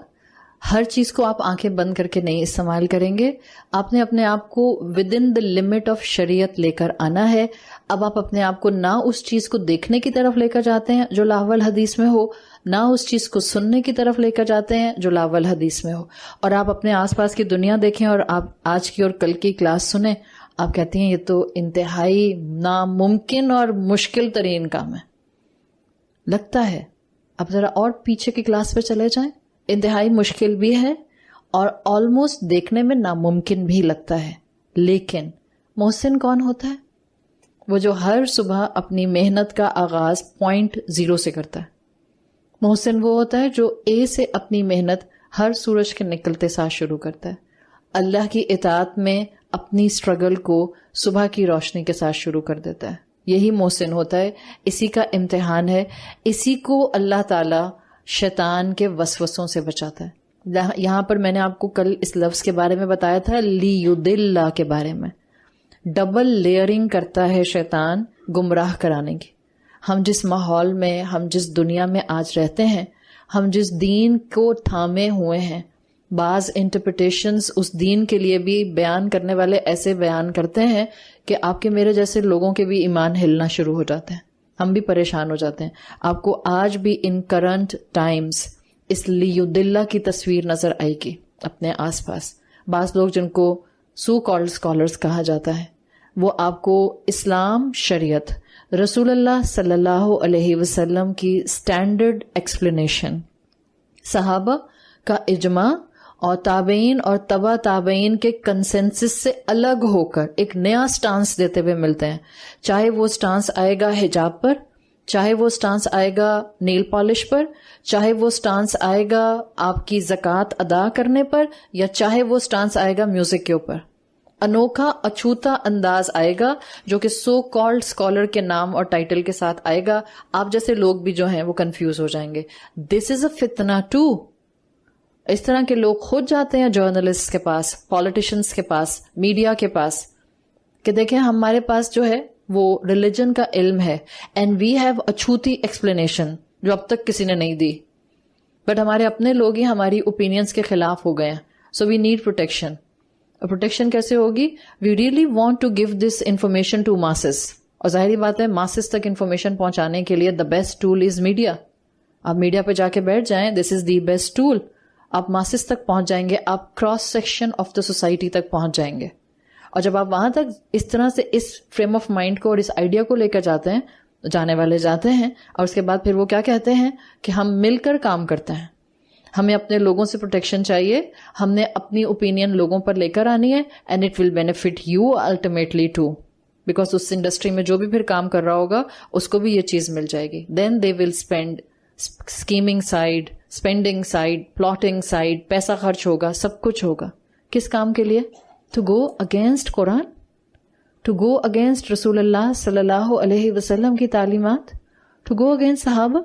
ہر چیز کو آپ آنکھیں بند کر کے نہیں استعمال کریں گے. آپ نے اپنے آپ کو with in the limit of شریعت لے کر آنا ہے. اب آپ اپنے آپ کو نہ اس چیز کو دیکھنے کی طرف لے کر جاتے ہیں جو لا والحدیث میں ہو, نہ اس چیز کو سننے کی طرف لے کر جاتے ہیں جو لا والحدیث میں ہو. اور آپ اپنے آس پاس کی دنیا دیکھیں اور آپ آج کی اور کل کی کلاس سنیں, آپ کہتی ہیں یہ تو انتہائی ناممکن اور مشکل ترین کام ہے. لگتا ہے اب ذرا اور پیچھے کی کلاس پہ چلے جائیں, انتہائی مشکل بھی ہے اور آلموسٹ دیکھنے میں ناممکن بھی لگتا ہے. لیکن محسن کون ہوتا ہے؟ وہ جو ہر صبح اپنی محنت کا آغاز 0.0 سے کرتا ہے. محسن وہ ہوتا ہے جو اے سے اپنی محنت ہر سورج کے نکلتے ساتھ شروع کرتا ہے. اللہ کی اطاعت میں اپنی سٹرگل کو صبح کی روشنی کے ساتھ شروع کر دیتا ہے. یہی محسن ہوتا ہے, اسی کا امتحان ہے, اسی کو اللہ تعالی شیطان کے وسوسوں سے بچاتا ہے. یہاں پر میں نے آپ کو کل اس لفظ کے بارے میں بتایا تھا, لیُضِلَّ کے بارے میں. ڈبل لیئرنگ کرتا ہے شیطان گمراہ کرانے کی. ہم جس ماحول میں, ہم جس دنیا میں آج رہتے ہیں, ہم جس دین کو تھامے ہوئے ہیں, بعض انٹرپریٹیشنز اس دین کے لیے بھی بیان کرنے والے ایسے بیان کرتے ہیں کہ آپ کے میرے جیسے لوگوں کے بھی ایمان ہلنا شروع ہو جاتے ہیں, ہم بھی پریشان ہو جاتے ہیں. آپ کو آج بھی ان کرنٹ ٹائمز اس لیُضِلَّ کی تصویر نظر آئے گی اپنے آس پاس. بعض لوگ جن کو سو کالڈ اسکالرز کہا جاتا ہے, وہ آپ کو اسلام, شریعت, رسول اللہ صلی اللہ علیہ وسلم کی اسٹینڈرڈ ایکسپلینیشن, صحابہ کا اجماع اور تابعین اور تبع تابعین کے کنسنسس سے الگ ہو کر ایک نیا سٹانس دیتے ہوئے ملتے ہیں. چاہے وہ سٹانس آئے گا حجاب پر, چاہے وہ سٹانس آئے گا نیل پالش پر, چاہے وہ سٹانس آئے گا آپ کی زکوٰۃ ادا کرنے پر, یا چاہے وہ سٹانس آئے گا میوزک کے اوپر. انوکھا اچھوتا انداز آئے گا جو کہ سو کالڈ اسکالر کے نام اور ٹائٹل کے ساتھ آئے گا. آپ جیسے لوگ بھی جو ہیں وہ کنفیوز ہو جائیں گے. دس از اے فتنہ ٹو. اس طرح کے لوگ خود جاتے ہیں جرنلسٹ کے پاس, پالیٹیشنز کے پاس, میڈیا کے پاس, کہ دیکھیں ہمارے پاس جو ہے وہ ریلیجن کا علم ہے اینڈ وی ہیو اچھوتی ایکسپلینیشن جو اب تک کسی نے نہیں دی, بٹ ہمارے اپنے لوگ ہی ہماری اوپینینز کے خلاف ہو گئے ہیں. So we need protection. اور پروٹیکشن کیسے ہوگی؟ We really want to give this information to masses. اور ظاہری بات ہے ماسز تک انفارمیشن پہنچانے کے لیے the best tool is media. آپ میڈیا پہ جا کے بیٹھ جائیں, this is the best tool. آپ ماسز تک پہنچ جائیں گے, آپ cross section of the society تک پہنچ جائیں گے. اور جب آپ وہاں تک اس طرح سے اس فریم آف مائنڈ کو اور اس آئیڈیا کو لے کر جاتے ہیں, جانے والے جاتے ہیں, اور اس کے بعد پھر وہ کیا کہتے ہیں کہ ہم مل کر کام کرتے ہیں, ہمیں اپنے لوگوں سے پروٹیکشن چاہیے, ہم نے اپنی اوپینین لوگوں پر لے کر آنی ہے, and it will benefit you ultimately too. Because اس انڈسٹری میں جو بھی پھر کام کر رہا ہوگا اس کو بھی یہ چیز مل جائے گی. Then they will spend scheming side, spending side, plotting side, پیسہ خرچ ہوگا, سب کچھ ہوگا. کس کام کے لیے؟ To go against Quran, to go against رسول اللہ صلی اللہ علیہ وسلم کی تعلیمات, ٹو گو اگینسٹ صحابہ.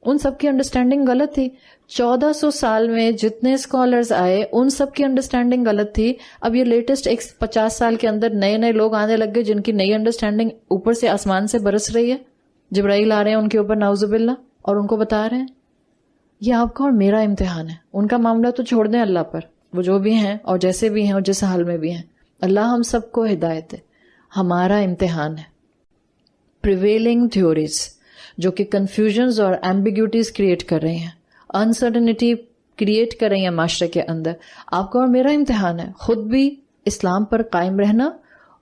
ان سب کی انڈرسٹینڈنگ غلط تھی. 1400 سال میں جتنے اسکالرز آئے ان سب کی انڈرسٹینڈنگ غلط تھی. اب یہ لیٹسٹ 50 سال کے اندر نئے نئے لوگ آنے لگ گئے جن کی نئی انڈرسٹینڈنگ اوپر سے آسمان سے برس رہی ہے. جبرائیل آ رہے ہیں ان کے اوپر نعوذ باللہ اور ان کو بتا رہے ہیں یہ آپ کا اور میرا امتحان ہے. ان کا معاملہ تو چھوڑ دیں اللہ پر, وہ جو بھی ہیں اور جیسے بھی ہیں اور جس حال میں بھی ہیں, اللہ ہم سب کو ہدایت دے. ہمارا امتحان ہے. پریویلنگ تھیوریز جو کہ کنفیوژنز اور ایمبیگوٹیز کریٹ کر رہی ہیں, انسرٹنٹی کریٹ کر رہی ہیں معاشرے کے اندر, آپ کا اور میرا امتحان ہے. خود بھی اسلام پر قائم رہنا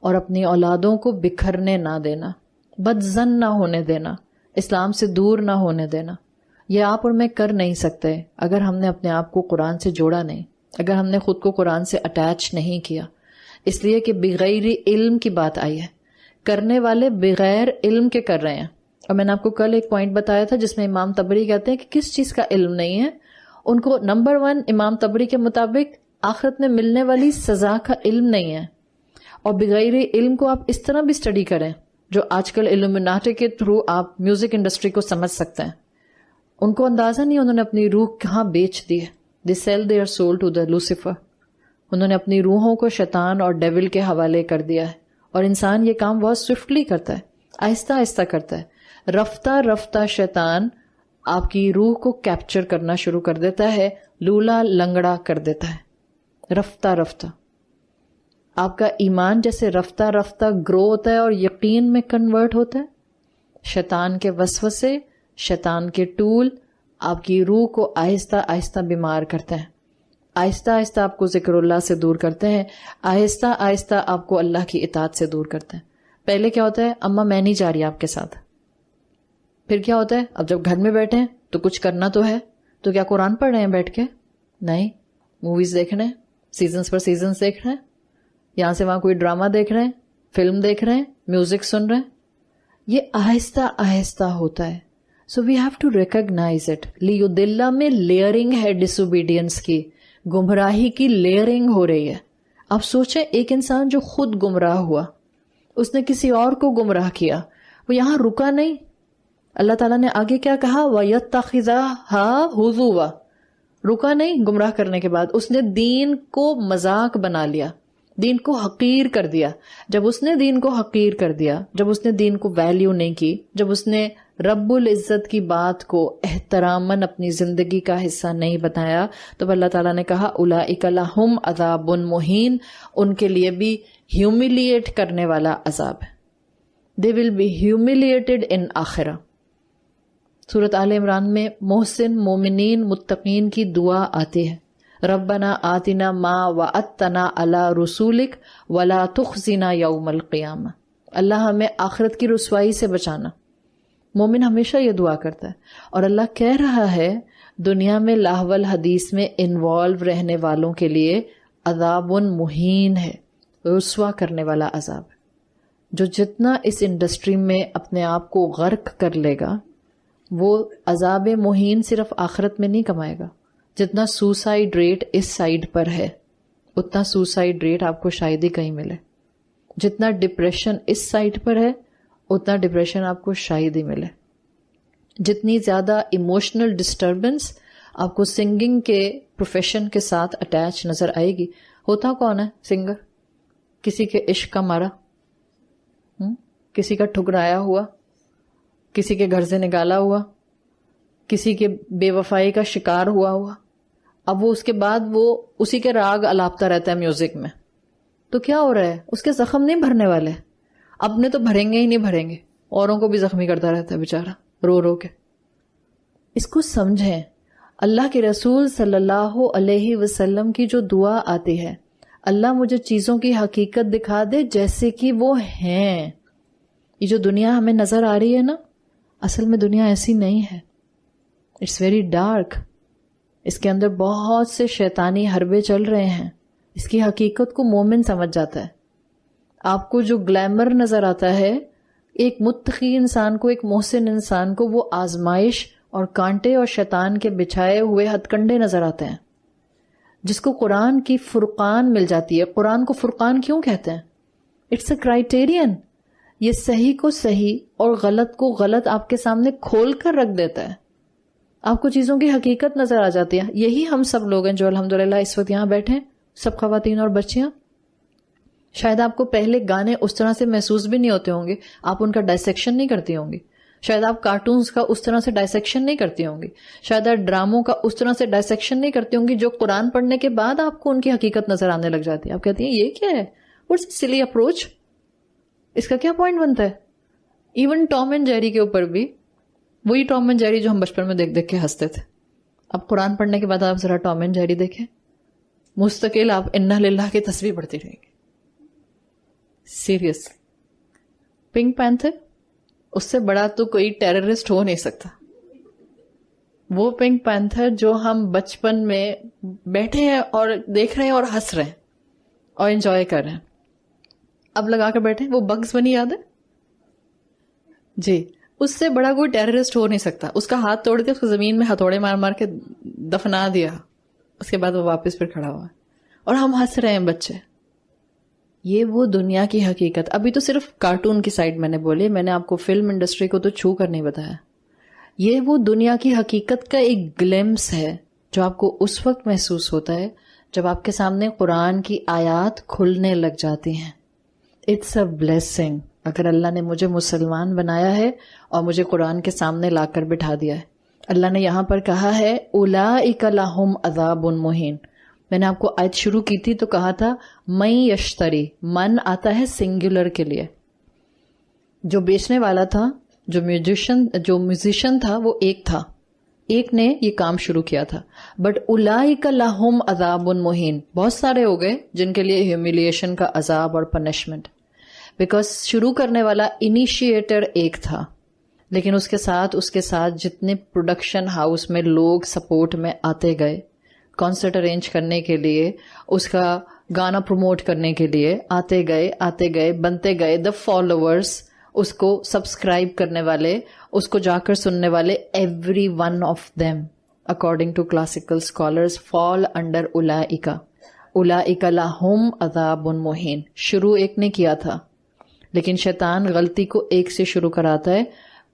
اور اپنی اولادوں کو بکھرنے نہ دینا, بدظن نہ ہونے دینا, اسلام سے دور نہ ہونے دینا. یہ آپ اور میں کر نہیں سکتے اگر ہم نے اپنے آپ کو قرآن سے جوڑا نہیں, اگر ہم نے خود کو قرآن سے اٹیچ نہیں کیا. اس لیے کہ بغیر علم کی بات آئی ہے, کرنے والے بغیر علم کے کر رہے ہیں. اور میں نے آپ کو کل ایک پوائنٹ بتایا تھا جس میں امام طبری کہتے ہیں کہ کس چیز کا علم نہیں ہے. ان کو نمبر 1 امام طبری کے مطابق آخرت میں ملنے والی سزا کا علم نہیں ہے. اور بغیر علم کو آپ اس طرح بھی اسٹڈی کریں جو آج کل علومناٹی کے تھرو آپ میوزک انڈسٹری کو سمجھ سکتے ہیں. ان کو اندازہ نہیں انہوں نے اپنی روح کہاں بیچ دی ہے. They sell their soul to the Lucifer. انہوں نے اپنی روحوں کو شیطان اور ڈیول کے حوالے کر دیا ہے. اور انسان یہ کام بہت سوئفٹلی کرتا ہے, آہستہ آہستہ کرتا ہے. رفتہ رفتہ شیطان آپ کی روح کو کیپچر کرنا شروع کر دیتا ہے, لولا لنگڑا کر دیتا ہے. رفتہ رفتہ آپ کا ایمان جیسے رفتہ رفتہ گرو ہوتا ہے اور یقین میں کنورٹ ہوتا ہے, شیطان کے وسوسے, شیطان کے ٹول آپ کی روح کو آہستہ آہستہ بیمار کرتے ہیں, آہستہ آہستہ آپ کو ذکر اللہ سے دور کرتے ہیں, آہستہ آہستہ آپ کو اللہ کی اطاعت سے دور کرتے ہیں. پہلے کیا ہوتا ہے, اماں میں نہیں جا رہی آپ کے ساتھ. پھر کیا ہوتا ہے, اب جب گھر میں بیٹھے ہیں تو کچھ کرنا تو ہے, تو کیا قرآن پڑھ رہے ہیں بیٹھ کے؟ نہیں, موویز دیکھ رہے ہیں, سیزنز پر سیزنز دیکھ رہے ہیں, یہاں سے وہاں کوئی ڈرامہ دیکھ رہے ہیں, فلم دیکھ رہے ہیں, میوزک سن رہے ہیں. یہ آہستہ آہستہ ہوتا ہے. So we have to recognize it. لیودلہ میں لیئرنگ ہے ڈس اوبیڈینس کی, گمراہی کی لیئرنگ ہو رہی ہے. آپ سوچیں ایک انسان جو خود گمراہ ہوا, اس نے کسی اور کو گمراہ کیا, وہ یہاں رکا نہیں. اللہ تعالیٰ نے آگے کیا کہا, وَيَتَّخِذَهَا هُزُوًا. رکا نہیں گمراہ کرنے کے بعد, اس نے دین کو مذاق بنا لیا, دین کو حقیر کر دیا. جب اس نے دین کو حقیر کر دیا, جب اس نے دین کو ویلیو نہیں کی, جب اس نے رب العزت کی بات کو احتراماً اپنی زندگی کا حصہ نہیں بتایا, تو اللہ تعالیٰ نے کہا اولئک لہم عذاب مہین. ان کے لیے بھی ہیوملیٹ کرنے والا عذاب ہے. They will be humiliated in آخرہ. سورۃ آل عمران میں محسن مومنین متقین کی دعا آتی ہے, ربنا آتنا ما وعدتنا علی رسولک ولا تخزنا یوم القیامہ. اللہ ہمیں آخرت کی رسوائی سے بچانا. مومن ہمیشہ یہ دعا کرتا ہے. اور اللہ کہہ رہا ہے دنیا میں لاہو الحدیث میں انوالو رہنے والوں کے لیے عذاب مہین ہے, رسوا کرنے والا عذاب. جو جتنا اس انڈسٹری میں اپنے آپ کو غرق کر لے گا وہ عذاب مہین صرف آخرت میں نہیں کمائے گا. جتنا سوسائڈ ریٹ اس سائڈ پر ہے اتنا سوسائڈ ریٹ آپ کو شاید ہی کہیں ملے. جتنا ڈپریشن اس سائڈ پر ہے اتنا ڈپریشن آپ کو شاید ہی ملے. جتنی زیادہ ایموشنل ڈسٹربنس آپ کو سنگنگ کے پروفیشن کے ساتھ اٹیچ نظر آئے گی. ہوتا کون ہے سنگر؟ کسی کے عشق کا مارا, کسی کا ٹھکرایا ہوا, کسی کے گھر سے نکالا ہوا, کسی کے بے وفائی کا شکار ہوا. اب وہ اس کے بعد وہ اسی کے راگ الاپتا رہتا ہے میوزک میں. تو کیا ہو رہا ہے, اس کے زخم نہیں بھرنے والے, اپنے تو بھریں گے ہی نہیں بھریں گے, اوروں کو بھی زخمی کرتا رہتا ہے بیچارہ رو رو کے. اس کو سمجھیں. اللہ کے رسول صلی اللہ علیہ وسلم کی جو دعا آتی ہے, اللہ مجھے چیزوں کی حقیقت دکھا دے جیسے کہ وہ ہیں. یہ جو دنیا ہمیں نظر آ رہی ہے نا, اصل میں دنیا ایسی نہیں ہے. It's very dark. اس کے اندر بہت سے شیطانی حربے چل رہے ہیں. اس کی حقیقت کو مومن سمجھ جاتا ہے. آپ کو جو گلیمر نظر آتا ہے ایک متقی انسان کو, ایک محسن انسان کو, وہ آزمائش اور کانٹے اور شیطان کے بچھائے ہوئے ہتھ کنڈے نظر آتے ہیں. جس کو قرآن کی فرقان مل جاتی ہے. قرآن کو فرقان کیوں کہتے ہیں؟ It's a criterion. یہ صحیح کو صحیح اور غلط کو غلط آپ کے سامنے کھول کر رکھ دیتا ہے. آپ کو چیزوں کی حقیقت نظر آ جاتی ہے. یہی ہم سب لوگ ہیں جو الحمدللہ اس وقت یہاں بیٹھے ہیں, سب خواتین اور بچیاں. شاید آپ کو پہلے گانے اس طرح سے محسوس بھی نہیں ہوتے ہوں گے, آپ ان کا ڈائسیکشن نہیں کرتی ہوں گی. شاید آپ کارٹونز کا اس طرح سے ڈائسیکشن نہیں کرتی ہوں گی. شاید آپ ڈراموں کا اس طرح سے ڈائسیکشن نہیں کرتی ہوں گی, جو قرآن پڑھنے کے بعد آپ کو ان کی حقیقت نظر آنے لگ جاتی ہے. آپ کہتی ہیں یہ کیا ہے, واٹس سلی اپروچ, اس کا کیا پوائنٹ بنتا ہے. ایون ٹام اینڈ جیری کے اوپر بھی وہی ٹام اینڈ جیری جو ہم بچپن میں دیکھ دیکھ کے ہنستے تھے. اب قرآن پڑھنے کے بعد آپ ذرا ٹام اینڈ جیری دیکھیں, مستقل آپ انا للہ کی تسبیح پڑھتی رہیں گے. سیریس. پنک پینتھر, اس سے بڑا تو کوئی ٹیررسٹ ہو نہیں سکتا. وہ پنک پینتھر جو ہم بچپن میں بیٹھے ہیں اور دیکھ رہے ہیں اور ہنس رہے ہیں اور انجوائے کر رہے ہیں. اب لگا کر بیٹھے, وہ بگز بنی یاد ہے جی, اس سے بڑا کوئی ٹیررسٹ ہو نہیں سکتا. اس کا ہاتھ توڑ کے اس کو زمین میں ہتھوڑے مار مار کے دفنا دیا, اس کے بعد وہ واپس پھر کھڑا ہوا اور ہم ہنس رہے ہیں بچے. یہ وہ دنیا کی حقیقت. ابھی تو صرف کارٹون کی سائڈ میں نے بولی, میں نے آپ کو فلم انڈسٹری کو تو چھو کر نہیں بتایا. یہ وہ دنیا کی حقیقت کا ایک گلمس ہے جو آپ کو اس وقت محسوس ہوتا ہے جب آپ کے سامنے قرآن کی آیات کھلنے لگ جاتی ہیں. It's a blessing. اگر اللہ نے مجھے مسلمان بنایا ہے اور مجھے قرآن کے سامنے لا کر بٹھا دیا ہے. اللہ نے یہاں پر کہا ہے اولئک لہم عذاب مہین. میں نے آپ کو آیت شروع کی تھی تو کہا تھا من یشتری, من آتا ہے سنگولر کے لیے. جو بیچنے والا تھا, جو میوزیشن تھا, وہ ایک تھا, ایک نے یہ کام شروع کیا تھا. بٹ اولئک لہم عذاب مہین, بہت سارے ہو گئے جن کے لیے ہیوملیشن کا عذاب اور پنشمنٹ. بیکاز شروع کرنے والا انیشیٹر ایک تھا, لیکن اس کے ساتھ جتنے پروڈکشن ہاؤس میں لوگ سپورٹ میں آتے گئے, کانسرٹ ارینج کرنے کے لیے, اس کا گانا پروموٹ کرنے کے لیے آتے گئے بنتے گئے, دا فالوورز, اس کو سبسکرائب کرنے والے, اس کو جا کر سننے والے, every one of them according to classical scholars fall under اولئک. اولئک لہم عذاب مہین. شروع ایک نے کیا تھا, لیکن شیطان غلطی کو ایک سے شروع کراتا ہے,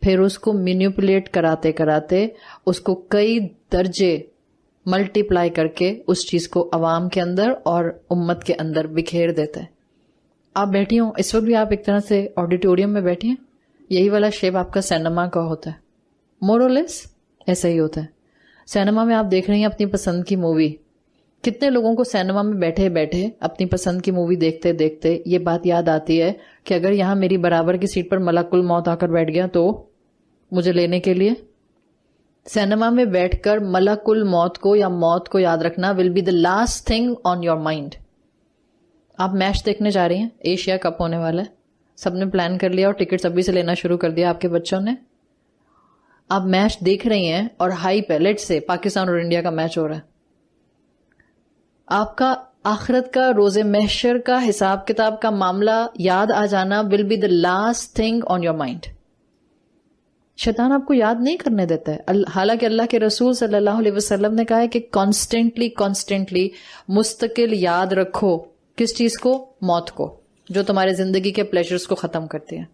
پھر اس کو مینیپولیٹ کراتے کراتے اس کو کئی درجے ملٹی پلائی کر کے اس چیز کو عوام کے اندر اور امت کے اندر بکھیر دیتا ہے. آپ بیٹھی ہوں اس وقت بھی, آپ ایک طرح سے آڈیٹوریم میں بیٹھی ہیں, یہی والا شیپ آپ کا سینما کا ہوتا ہے, مور اور لیس ایسا ہی ہوتا ہے. سینما میں آپ دیکھ رہی ہیں اپنی پسند کی مووی. کتنے لوگوں کو سینما میں بیٹھے بیٹھے اپنی پسند کی مووی دیکھتے دیکھتے یہ بات یاد آتی ہے کہ اگر یہاں میری برابر کی سیٹ پر ملک الموت آ کر بیٹھ گیا تو مجھے لینے کے لیے. سینما میں بیٹھ کر ملک الموت کو یا موت کو یاد رکھنا will be the last thing on your mind. آپ میچ دیکھنے جا رہی ہیں, ایشیا کپ ہونے والا ہے, سب نے پلان کر لیا اور ٹکٹس ابھی سے لینا شروع کر دیا آپ کے بچوں نے. آپ میچ دیکھ رہی ہیں اور ہائپ ہے, لیٹ سے پاکستان اور انڈیا کا میچ ہو رہا ہے. آپ کا آخرت کا, روز محشر کا, حساب کتاب کا معاملہ یاد آ جانا will be the last thing on your mind. شیطان آپ کو یاد نہیں کرنے دیتا ہے. حالانکہ اللہ کے رسول صلی اللہ علیہ وسلم نے کہا ہے کہ کانسٹینٹلی مستقل یاد رکھو کس چیز کو, موت کو, جو تمہارے زندگی کے پلیجرز کو ختم کرتی ہے.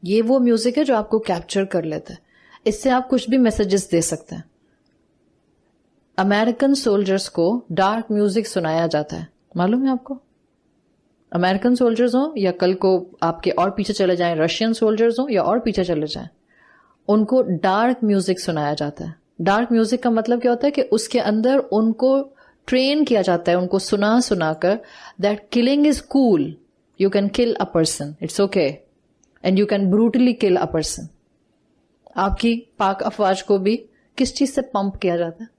یہ وہ میوزک ہے جو آپ کو کیپچر کر لیتا ہے. اس سے آپ کچھ بھی میسجز دے سکتے ہیں. امریکن سولجرز کو ڈارک میوزک سنایا جاتا ہے, معلوم ہے آپ کو. امریکن سولجرز ہوں یا کل کو آپ کے اور پیچھے چلے جائیں رشین سولجرز ہوں یا اور پیچھے چلے جائیں, ان کو ڈارک میوزک سنایا جاتا ہے. ڈارک میوزک کا مطلب کیا ہوتا ہے کہ اس کے اندر ان کو ٹرین کیا جاتا ہے, ان کو سنا سنا کر that killing is cool, you can kill a person, it's okay, and you can brutally kill a person. آپ کی پاک افواج کو بھی کس چیز سے پمپ کیا جاتا ہے,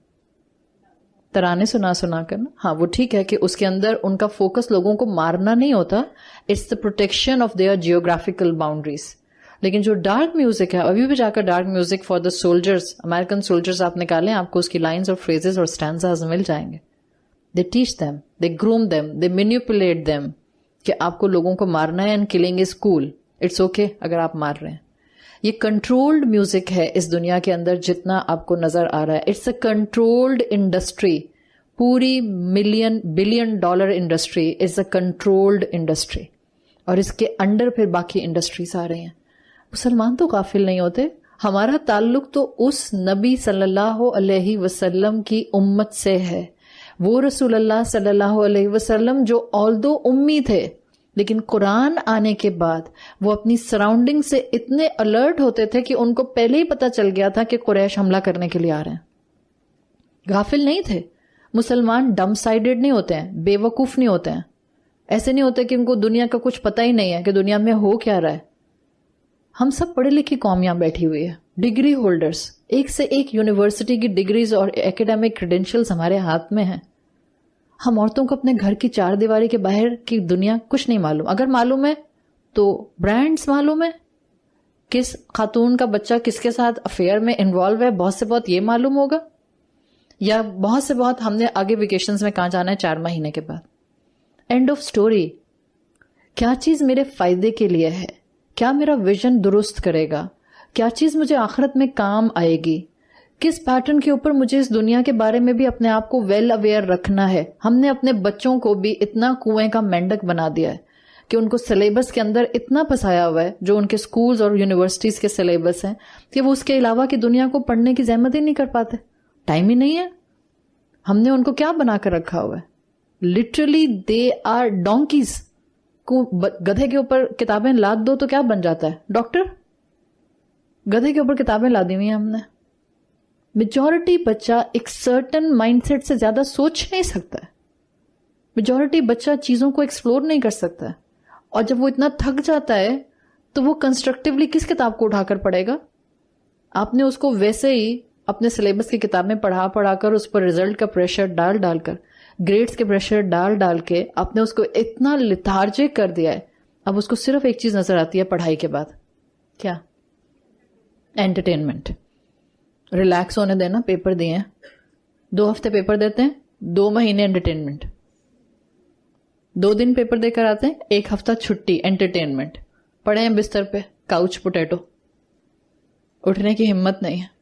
ترانے سنا سنا کر. ہاں وہ ٹھیک ہے کہ اس کے اندر ان کا فوکس لوگوں کو مارنا نہیں ہوتا, it's the protection of their geographical boundaries. لیکن جو ڈارک میوزک ہے, ابھی بھی جا کر dark music for the soldiers, American soldiers آپ نکالیں, آپ کو اس کی لائنز اور فریزز اور اسٹینزاز مل جائیں گے. They teach them, they groom them, they manipulate them کہ آپ کو لوگوں کو مارنا ہے and killing is cool. It's okay اگر آپ مار رہے ہیں. یہ کنٹرولڈ میوزک ہے اس دنیا کے اندر جتنا آپ کو نظر آ رہا ہے. It's a controlled industry. پوری billion dollar industry is a controlled industry, اور اس کے انڈر پھر باقی انڈسٹریز آ رہی ہیں. مسلمان تو غافل نہیں ہوتے. ہمارا تعلق تو اس نبی صلی اللہ علیہ وسلم کی امت سے ہے. وہ رسول اللہ صلی اللہ علیہ وسلم جو آلدو امی تھے, لیکن قرآن آنے کے بعد وہ اپنی سراؤنڈنگ سے اتنے الرٹ ہوتے تھے کہ ان کو پہلے ہی پتا چل گیا تھا کہ قریش حملہ کرنے کے لیے آ رہے ہیں. غافل نہیں تھے. مسلمان ڈم سائیڈڈ نہیں ہوتے ہیں, بے وقوف نہیں ہوتے ہیں. ایسے نہیں ہوتے کہ ان کو دنیا کا کچھ پتہ ہی نہیں ہے کہ دنیا میں ہو کیا رہا ہے. ہم سب پڑھے لکھی قوم یہاں بیٹھی ہوئی ہے, ڈگری ہولڈرز, ایک سے ایک یونیورسٹی کی ڈگریز اور ایکیڈیمک کریڈینشلز ہمارے ہاتھ میں ہیں. ہم عورتوں کو اپنے گھر کی چار دیواری کے باہر کی دنیا کچھ نہیں معلوم. اگر معلوم ہے تو برانڈز معلوم ہے, کس خاتون کا بچہ کس کے ساتھ افیئر میں انوالو ہے, بہت سے بہت یہ معلوم ہوگا, یا بہت سے بہت ہم نے آگے ویکیشنز میں کہاں جانا ہے 4 مہینے کے بعد. And of story. کیا چیز میرے فائدے کے لیے ہے, کیا میرا ویژن درست کرے گا, کیا چیز مجھے آخرت میں کام آئے گی, کس پیٹرن کے اوپر مجھے اس دنیا کے بارے میں بھی اپنے آپ کو ویل اویئر رکھنا ہے. ہم نے اپنے بچوں کو بھی اتنا کنویں کا مینڈک بنا دیا ہے کہ ان کو سلیبس کے اندر اتنا پھنسایا ہوا ہے, جو ان کے سکولز اور یونیورسٹیز کے سلیبس ہیں, کہ وہ اس کے علاوہ کی دنیا کو پڑھنے کی زحمت ہی نہیں کر پاتے. ٹائم ہی نہیں ہے. ہم نے ان کو کیا بنا کر رکھا ہوا ہے؟ Literally they are donkeys. گدھے کے اوپر کتابیں لاد دو تو کیا بن جاتا ہے؟ ڈاکٹر. گدھے کے اوپر کتابیں لادی ہوئی ہیں ہم نے. میجورٹی بچہ ایک سرٹن مائنڈ سیٹ سے زیادہ سوچ نہیں سکتا ہے. میجورٹی بچہ چیزوں کو ایکسپلور نہیں کر سکتا ہے. اور جب وہ اتنا تھک جاتا ہے تو وہ کنسٹرکٹیولی کس کتاب کو اٹھا کر پڑھے گا؟ آپ نے اس کو ویسے ہی اپنے سلیبس کی کتابیں پڑھا کر اس پر ریزلٹ کا پریشر ڈال کر, گریڈز کے پریشر ڈال کے آپ نے اس کو اتنا لتھارجک کر دیا ہے. اب اس کو صرف ایک چیز نظر آتی ہے پڑھائی کے بعد, کیا؟ انٹرٹینمنٹ. ریلیکس ہونے دینا. پیپر دیے ہیں, 2 ہفتے پیپر دیتے ہیں, 2 مہینے انٹرٹینمنٹ. 2 دن پیپر دے کر آتے ہیں, 1 ہفتہ چھٹی, انٹرٹینمنٹ. پڑے ہیں بستر پہ, کاؤچ پوٹیٹو. اٹھنے کی ہمت نہیں ہے,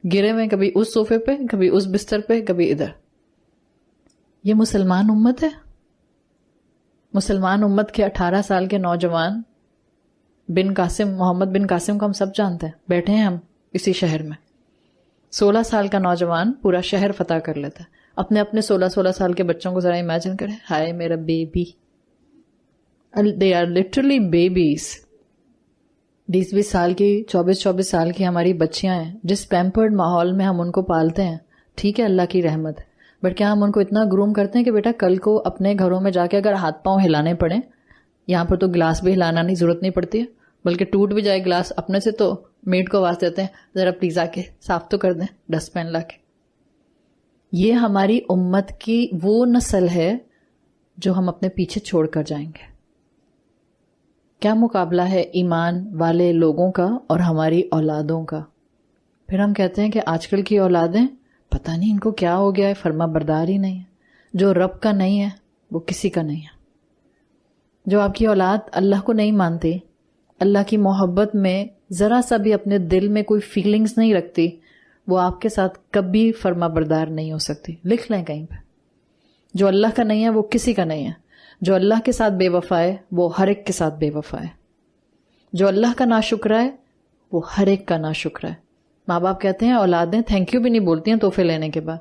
گرے ہوئے کبھی اس صوفے پہ, کبھی اس بستر پہ, کبھی ادھر. یہ مسلمان امت ہے. مسلمان امت کے 18 سال کے نوجوان بن قاسم, محمد بن قاسم کو ہم سب جانتے ہیں, بیٹھے ہیں ہم اسی شہر میں. 16 سال کا نوجوان پورا شہر فتح کر لیتا ہے. اپنے 16 سال کے بچوں کو ذرا امیجن کریں. ہائے میرا baby. They are literally babies. 20 سال کی, 24 سال کی ہماری بچیاں ہیں. جس پیمپرڈ ماحول میں ہم ان کو پالتے ہیں, ٹھیک ہے اللہ کی رحمت, بٹ کیا ہم ان کو اتنا گروم کرتے ہیں کہ بیٹا کل کو اپنے گھروں میں جا کے اگر ہاتھ پاؤں ہلانے پڑیں, یہاں پر تو گلاس بھی ہلانا نہیں, ضرورت نہیں پڑتی ہے, بلکہ ٹوٹ بھی جائے گلاس اپنے سے تو میڈ کو آواز دیتے ہیں ذرا پلیز آ کے صاف تو کر دیں, ڈسٹ پین لا کے. یہ ہماری امت کی وہ نسل ہے جو ہم اپنے پیچھے چھوڑ کر جائیں گے. کیا مقابلہ ہے ایمان والے لوگوں کا اور ہماری اولادوں کا. پھر ہم کہتے ہیں کہ آج کل کی اولادیں پتہ نہیں ان کو کیا ہو گیا ہے, فرما بردار ہی نہیں ہے. جو رب کا نہیں ہے وہ کسی کا نہیں ہے. جو آپ کی اولاد اللہ کو نہیں مانتی, اللہ کی محبت میں ذرا سا بھی اپنے دل میں کوئی فیلنگز نہیں رکھتی, وہ آپ کے ساتھ کبھی فرما بردار نہیں ہو سکتی. لکھ لیں کہیں پہ. جو اللہ کا نہیں ہے وہ کسی کا نہیں ہے. جو اللہ کے ساتھ بے وفا ہے وہ ہر ایک کے ساتھ بے وفا ہے. جو اللہ کا ناشکرا ہے وہ ہر ایک کا ناشکرا ہے. ماں باپ کہتے ہیں اولادیں تھینک یو بھی نہیں بولتی ہیں تحفے لینے کے بعد.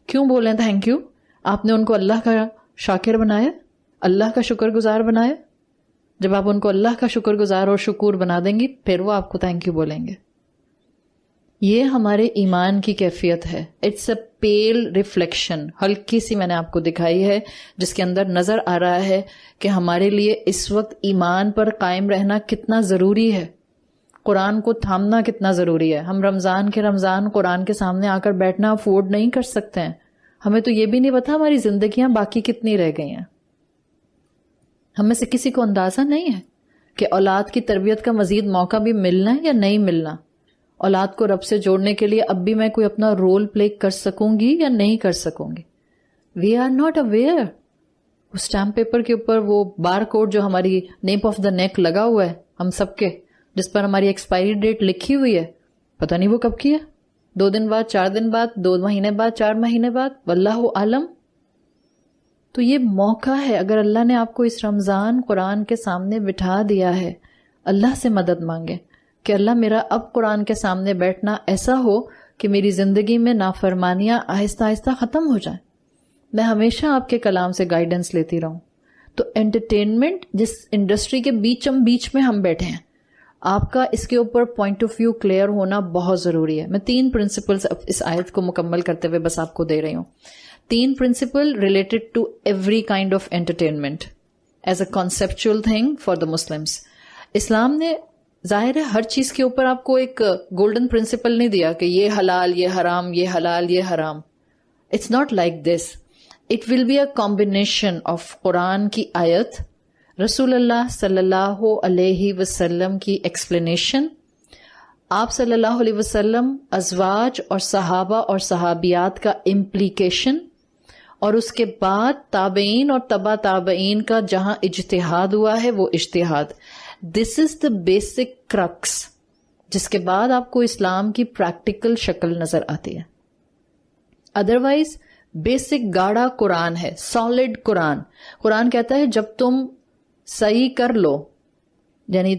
کیوں بولیں تھینک یو؟ آپ نے ان کو اللہ کا شاکر بنایا, اللہ کا شکر گزار بنایا. جب آپ ان کو اللہ کا شکر گزار اور شکور بنا دیں گی پھر وہ آپ کو تھینک یو بولیں گے. یہ ہمارے ایمان کی کیفیت ہے. اٹس اے پیل ریفلیکشن, ہلکی سی میں نے آپ کو دکھائی ہے, جس کے اندر نظر آ رہا ہے کہ ہمارے لیے اس وقت ایمان پر قائم رہنا کتنا ضروری ہے, قرآن کو تھامنا کتنا ضروری ہے. ہم رمضان کے رمضان قرآن کے سامنے آ کر بیٹھنا افورڈ نہیں کر سکتے ہیں. ہمیں تو یہ بھی نہیں پتا ہماری زندگیاں باقی کتنی رہ گئی ہیں. ہم میں سے کسی کو اندازہ نہیں ہے کہ اولاد کی تربیت کا مزید موقع بھی ملنا ہے یا نہیں ملنا. اولاد کو رب سے جوڑنے کے لیے اب بھی میں کوئی اپنا رول پلے کر سکوں گی یا نہیں کر سکوں گی. We are not aware. وہ اسٹیمپ پیپر کے اوپر وہ بار کوڈ جو ہماری نیپ آف دا نیک لگا ہوا ہے ہم سب کے، جس پر ہماری ایکسپائری ڈیٹ لکھی ہوئی ہے، پتہ نہیں وہ کب کی ہے، 2 دن بعد، 4 دن بعد، 2 مہینے بعد، 4 مہینے بعد، واللہ عالم. تو یہ موقع ہے، اگر اللہ نے آپ کو اس رمضان قرآن کے سامنے بٹھا دیا ہے، اللہ سے مدد مانگے کہ اللہ میرا اب قرآن کے سامنے بیٹھنا ایسا ہو کہ میری زندگی میں نافرمانیاں آہستہ آہستہ ختم ہو جائیں، میں ہمیشہ آپ کے کلام سے گائیڈنس لیتی رہوں. تو انٹرٹینمنٹ جس انڈسٹری کے بیچ میں ہم بیٹھے ہیں، آپ کا اس کے اوپر پوائنٹ آف ویو کلیئر ہونا بہت ضروری ہے. میں 3 پرنسپلز اس آیت کو مکمل کرتے ہوئے بس آپ کو دے رہی ہوں. 3 principle related to every kind of entertainment as a conceptual thing for the Muslims. اسلام نے ظاہر ہے ہر چیز کے اوپر آپ کو ایک گولڈن پرنسپل نہیں دیا کہ یہ حلال یہ حرام، یہ حلال یہ حرام. It's not like this. It will be a combination of قرآن کی آیت، رسول اللہ صلی اللہ علیہ وسلم کی ایکسپلینیشن، آپ صلی اللہ علیہ وسلم ازواج اور صحابہ اور صحابیات کا امپلیکیشن، اور اس کے بعد تابعین اور تبع تابعین کا جہاں اجتہاد ہوا ہے وہ اجتہاد. دس از دا بیسک کرکس، جس کے بعد آپ کو اسلام کی پریکٹیکل شکل نظر آتی ہے. ادروائز بیسک گاڑا قرآن ہے، سالڈ قرآن. قرآن کہتا ہے جب تم صحیح کر لو، یعنی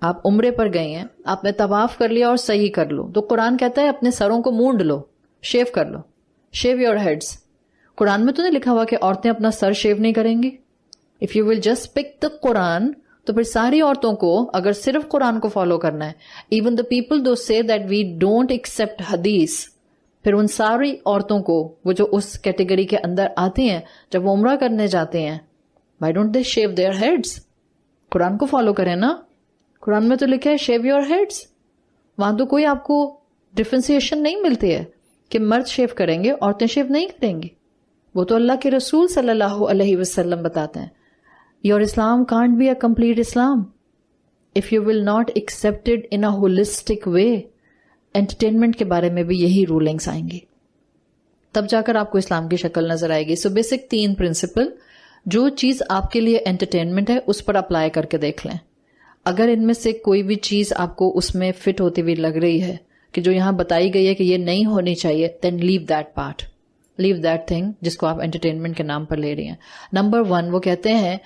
آپ عمرے پر گئے ہیں، آپ نے طواف کر لیا اور صحیح کر لو، تو قرآن کہتا ہے اپنے سروں کو مونڈ لو، شیو کر لو، شیو یور ہیڈز. قرآن میں تو نہیں لکھا ہوا کہ عورتیں اپنا سر شیو نہیں کریں گی. If you will just pick the قرآن، تو پھر ساری عورتوں کو اگر صرف قرآن کو فالو کرنا ہے، ایون دا پیپل دو سے دیٹ وی ڈونٹ ایکسپٹ حدیث، پھر ان ساری عورتوں کو، وہ جو اس کیٹیگری کے اندر آتی ہیں، جب وہ عمرہ کرنے جاتے ہیں، why don't they shave their heads? قرآن کو فالو کریں نا. قرآن میں تو لکھا ہے شیو یور ہیڈز. وہاں تو کوئی آپ کو ڈفرینسیشن نہیں ملتی ہے کہ مرد شیو کریں گے عورتیں شیو نہیں کریں گی. وہ تو اللہ کے رسول صلی اللہ علیہ وسلم بتاتے ہیں. Your Islam can't be a complete Islam if you will not accept it in a holistic way. Entertainment کے بارے میں بھی یہی رولنگز آئیں گی، تب جا کر آپ کو اسلام کی شکل نظر آئے گی. سو بیسک 3 پرنسپل، جو چیز آپ کے لیے انٹرٹینمنٹ ہے اس پر اپلائی کر کے دیکھ لیں. اگر ان میں سے کوئی بھی چیز آپ کو اس میں فٹ ہوتی ہوئی لگ رہی ہے کہ جو یہاں بتائی گئی ہے کہ یہ نہیں ہونی چاہیے، then leave that part, leave that thing جس کو آپ انٹرٹینمنٹ کے نام پر لے رہی ہیں. نمبر 1 وہ کہتے ہیں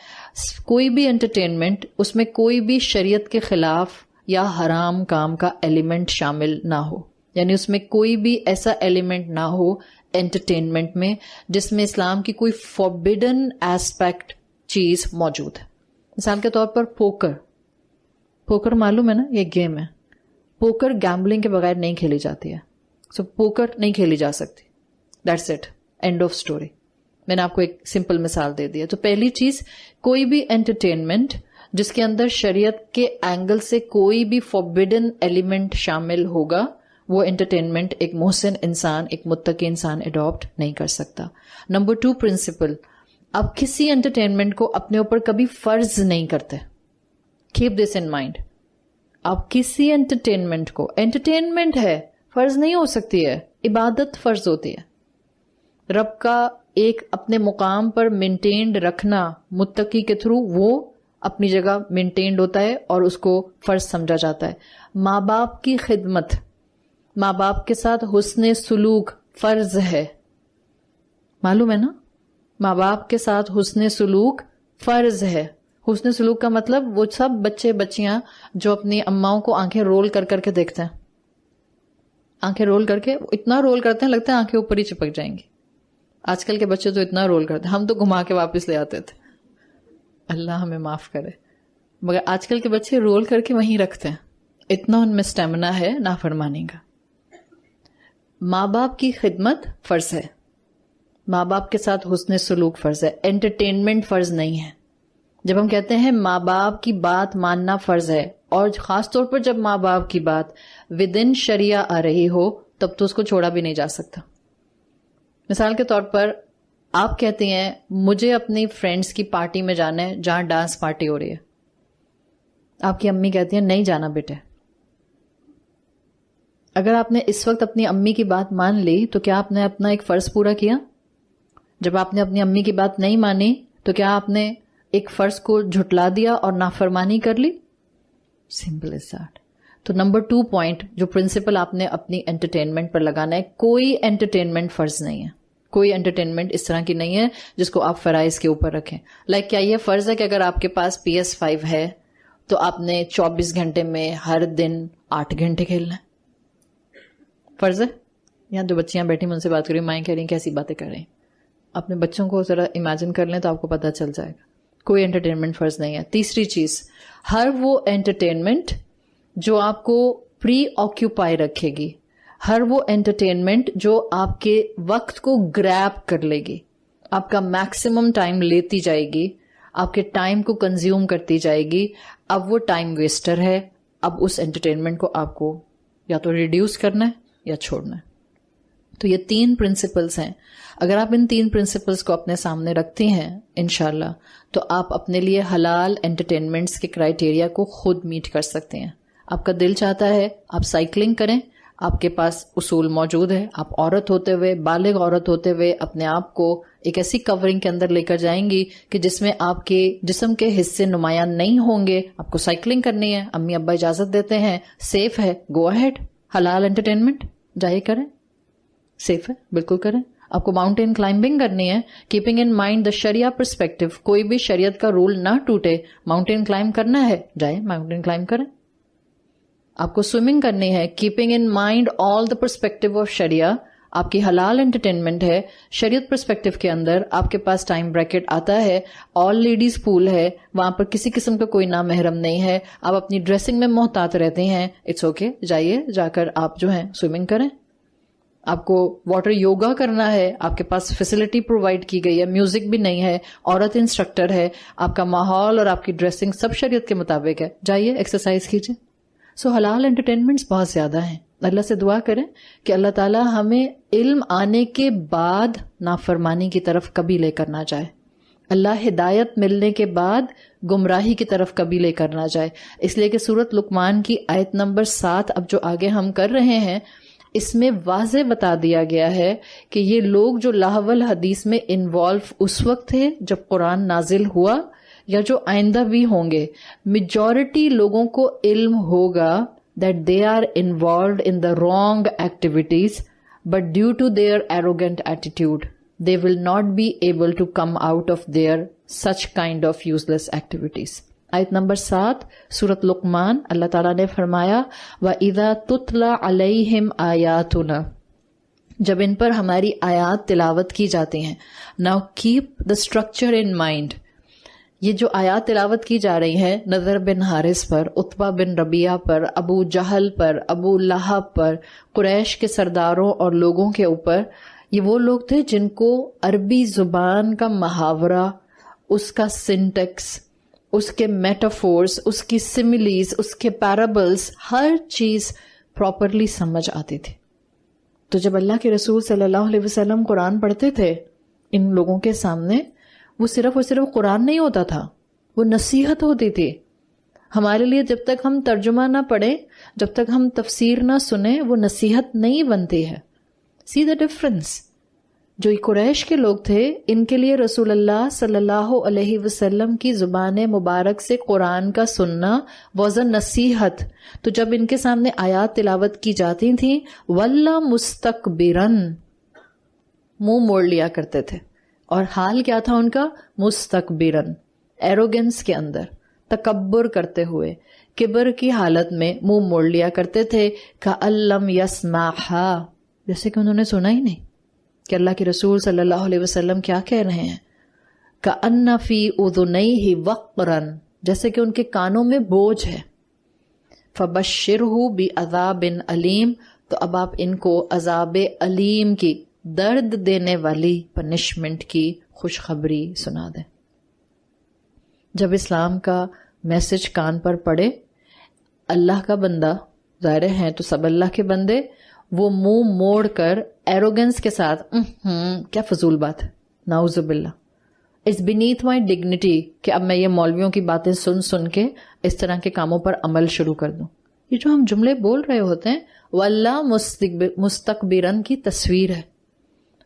کوئی بھی انٹرٹینمنٹ، اس میں کوئی بھی شریعت کے خلاف یا حرام کام کا ایلیمنٹ شامل نہ ہو، یعنی اس میں کوئی بھی ایسا ایلیمنٹ نہ ہو انٹرٹینمنٹ میں جس میں اسلام کی کوئی فوربیڈن ایسپیکٹ چیز موجود ہے. مثال کے طور پر پوکر معلوم ہے نا، یہ گیم ہے. پوکر گیمبلنگ کے بغیر نہیں کھیلی جاتی ہے. سو پوکر نہیں کھیلی جا سکتی. That's it, and of story. میں نے آپ کو ایک سمپل مثال دے دی ہے. تو پہلی چیز، کوئی بھی انٹرٹینمنٹ جس کے اندر شریعت کے اینگل سے کوئی بھی فوربیڈن ایلیمنٹ شامل ہوگا، وہ انٹرٹینمنٹ ایک محسن انسان، ایک متقی انسان اڈاپٹ نہیں کر سکتا. نمبر 2 پرنسپل، آپ کسی انٹرٹینمنٹ کو اپنے اوپر کبھی فرض نہیں کرتے. Keep this in mind. آپ کسی انٹرٹینمنٹ کو، انٹرٹینمنٹ ہے، فرض نہیں ہو سکتی ہے، عبادت فرض ہوتی ہے. رب کا ایک اپنے مقام پر مینٹینڈ رکھنا متقی کے تھرو، وہ اپنی جگہ مینٹینڈ ہوتا ہے اور اس کو فرض سمجھا جاتا ہے. ماں باپ کی خدمت، ماں باپ کے ساتھ حسن سلوک فرض ہے. معلوم ہے نا، ماں باپ کے ساتھ حسن سلوک فرض ہے. حسن سلوک کا مطلب وہ سب بچے بچیاں جو اپنی اماؤں کو آنکھیں رول کر کر کے دیکھتے ہیں، آنکھیں رول کر کے اتنا رول کرتے ہیں لگتا ہے آنکھیں اوپر ہی چپک جائیں گی. آج کل کے بچے تو اتنا رول کرتے ہیں، ہم تو گھما کے واپس لے آتے تھے، اللہ ہمیں معاف کرے. مگر آج کل کے بچے رول کر کے وہیں رکھتے ہیں، اتنا ان میں سٹیمنا ہے نافرمانی کا. ماں باپ کی خدمت فرض ہے، ماں باپ کے ساتھ حسن سلوک فرض ہے. انٹرٹینمنٹ فرض نہیں ہے. جب ہم کہتے ہیں ماں باپ کی بات ماننا فرض ہے، اور خاص طور پر جب ماں باپ کی بات ودن شریعہ آ رہی ہو، تب تو اس کو چھوڑا بھی نہیں جا سکتا. مثال کے طور پر آپ کہتے ہیں مجھے اپنی فرینڈس کی پارٹی میں جانا ہے جہاں ڈانس پارٹی ہو رہی ہے. آپ کی امی کہتی ہیں نہیں جانا بیٹے. اگر آپ نے اس وقت اپنی امی کی بات مان لی تو کیا آپ نے اپنا ایک فرض پورا کیا؟ جب آپ نے اپنی امی کی بات نہیں مانی تو کیا آپ نے ایک فرض کو جھٹلا دیا اور نافرمانی کر لی؟ Simple is that. تو نمبر 2 پوائنٹ جو پرنسپل آپ نے اپنی انٹرٹینمنٹ پر لگانا ہے، کوئی انٹرٹینمنٹ فرض نہیں ہے، کوئی انٹرٹینمنٹ اس طرح کی نہیں ہے جس کو آپ فرائض کے اوپر رکھیں. کیا یہ فرض ہے کہ اگر آپ کے پاس PS5 ہے تو آپ نے 24 گھنٹے میں ہر دن 8 گھنٹے کھیلنا ہے؟ فرض ہے؟ یہاں جو بچیاں بیٹھی میں ان سے بات کر رہی ہوں، مائیں کہہ رہی ہیں کیسی باتیں کر رہی ہیں. اپنے بچوں کو ذرا امیجن کر لیں تو آپ کو پتہ چل جائے گا. کوئی انٹرٹینمنٹ فرض نہیں ہے. تیسری چیز، ہر وہ انٹرٹینمنٹ جو آپ کو پری آکیوپائی رکھے گی، ہر وہ انٹرٹینمنٹ جو آپ کے وقت کو گریب کر لے گی، آپ کا میکسیمم ٹائم لیتی جائے گی، آپ کے ٹائم کو کنزیوم کرتی جائے گی، اب وہ ٹائم ویسٹر ہے. اب اس انٹرٹینمنٹ کو آپ کو یا تو ریڈیوس کرنا ہے یا چھوڑنا ہے. تو یہ 3 پرنسپلز ہیں. اگر آپ ان 3 پرنسپلز کو اپنے سامنے رکھتی ہیں انشاءاللہ تو آپ اپنے لیے حلال انٹرٹینمنٹس کے کرائیٹیریا کو خود میٹ کر سکتے ہیں. آپ کا دل چاہتا ہے آپ سائیکلنگ کریں، آپ کے پاس اصول موجود ہے. آپ عورت ہوتے ہوئے، بالغ عورت ہوتے ہوئے اپنے آپ کو ایک ایسی کورنگ کے اندر لے کر جائیں گی کہ جس میں آپ کے جسم کے حصے نمایاں نہیں ہوں گے. آپ کو سائیکلنگ کرنی ہے، امی ابا اجازت دیتے ہیں، سیف ہے، گو اہیڈ. حلال انٹرٹینمنٹ جائے کریں، سیف ہے، بالکل کریں. آپ کو ماؤنٹین کلائمبنگ کرنی ہے، کیپنگ ان مائنڈ دا شریعہ پرسپیکٹو، کوئی بھی شریعت کا رول نہ ٹوٹے. ماؤنٹین کلائمب کرنا ہے، جائیں ماؤنٹین کلائمب کریں. آپ کو سوئمنگ کرنی ہے، keeping in mind all the perspective of شریعہ. آپ کی حلال انٹرٹینمنٹ ہے. شریعت پرسپیکٹو کے اندر آپ کے پاس ٹائم بریکٹ آتا ہے، آل لیڈیز پول ہے، وہاں پر کسی قسم کا کوئی نامحرم نہیں ہے. آپ اپنی ڈریسنگ میں محتاط رہتے ہیں، اٹس اوکے، جائیے جا کر آپ جو ہیں سوئمنگ کریں. آپ کو واٹر یوگا کرنا ہے، آپ کے پاس فیسلٹی پرووائڈ کی گئی ہے، میوزک بھی نہیں ہے، عورت انسٹرکٹر ہے، آپ کا ماحول اور آپ کی ڈریسنگ سب شریعت کے مطابق ہے، جائیے ایکسرسائز کیجیے. سو حلال انٹرٹینمنٹس بہت زیادہ ہیں. اللہ سے دعا کریں کہ اللہ تعالیٰ ہمیں علم آنے کے بعد نافرمانی کی طرف کبھی لے کر نہ جائے. اللہ ہدایت ملنے کے بعد گمراہی کی طرف کبھی لے کر نہ جائے. اس لیے کہ سورۃ لقمان کی آیت نمبر 7 اب جو آگے ہم کر رہے ہیں اس میں واضح بتا دیا گیا ہے کہ یہ لوگ جو لاہو الحدیث میں انوالو اس وقت تھے جب قرآن نازل ہوا یا جو آئندہ بھی ہوں گے، میجورٹی لوگوں کو علم ہوگا that they are involved in the wrong activities, but due to their arrogant attitude, they will not be able to come out of their such kind of useless activities. آیت نمبر 7 سورۃ لقمان، اللہ تعالیٰ نے فرمایا وَإِذَا تُتْلَى عَلَيْهِمْ آيَاتُنَا، جب ان پر ہماری آیات تلاوت کی جاتی ہیں. Now keep the structure in mind. یہ جو آیات تلاوت کی جا رہی ہیں نضر بن حارث پر، عتبہ بن ربیعہ پر، ابو جہل پر، ابو لہب پر، قریش کے سرداروں اور لوگوں کے اوپر، یہ وہ لوگ تھے جن کو عربی زبان کا محاورہ، اس کا سنٹیکس، اس کے میٹافورز، اس کی سملیز، اس کے پیرابلز، ہر چیز پراپرلی سمجھ آتی تھی. تو جب اللہ کے رسول صلی اللہ علیہ وسلم قرآن پڑھتے تھے ان لوگوں کے سامنے، وہ صرف اور صرف قرآن نہیں ہوتا تھا، وہ نصیحت ہوتی تھی. ہمارے لیے جب تک ہم ترجمہ نہ پڑھیں، جب تک ہم تفسیر نہ سنیں، وہ نصیحت نہیں بنتی ہے. سی دا ڈفرنس. جو قریش کے لوگ تھے ان کے لیے رسول اللہ صلی اللہ علیہ وسلم کی زبان مبارک سے قرآن کا سننا واز اے نصیحت. تو جب ان کے سامنے آیات تلاوت کی جاتی تھیں واللہ مستکبرن، منہ موڑ لیا کرتے تھے. اور حال کیا تھا ان کا؟ مستکبرن، ایروگنس کے اندر، تکبر کرتے ہوئے، کبر کی حالت میں منہ موڑ لیا کرتے تھے. کأن لم یسمعھا، جیسے کہ انہوں نے سنا ہی نہیں کہ اللہ کے رسول صلی اللہ علیہ وسلم کیا کہہ رہے ہیں. کأن فی اذنیہ وقرن، جیسے کہ ان کے کانوں میں بوجھ ہے. فبشرہ بعذاب علیم، تو اب آپ ان کو عذاب علیم کی، درد دینے والی پنشمنٹ کی خوشخبری سنا دیں. جب اسلام کا میسج کان پر پڑے، اللہ کا بندہ، ظاہر ہیں تو سب اللہ کے بندے، وہ منہ موڑ کر ایروگنس کے ساتھ کیا فضول بات ہے، نعوذ باللہ، اٹس بینیتھ مائی ڈگنیٹی کہ اب میں یہ مولویوں کی باتیں سن سن کے اس طرح کے کاموں پر عمل شروع کر دوں. یہ جو ہم جملے بول رہے ہوتے ہیں واللہ مستکبرن کی تصویر ہے.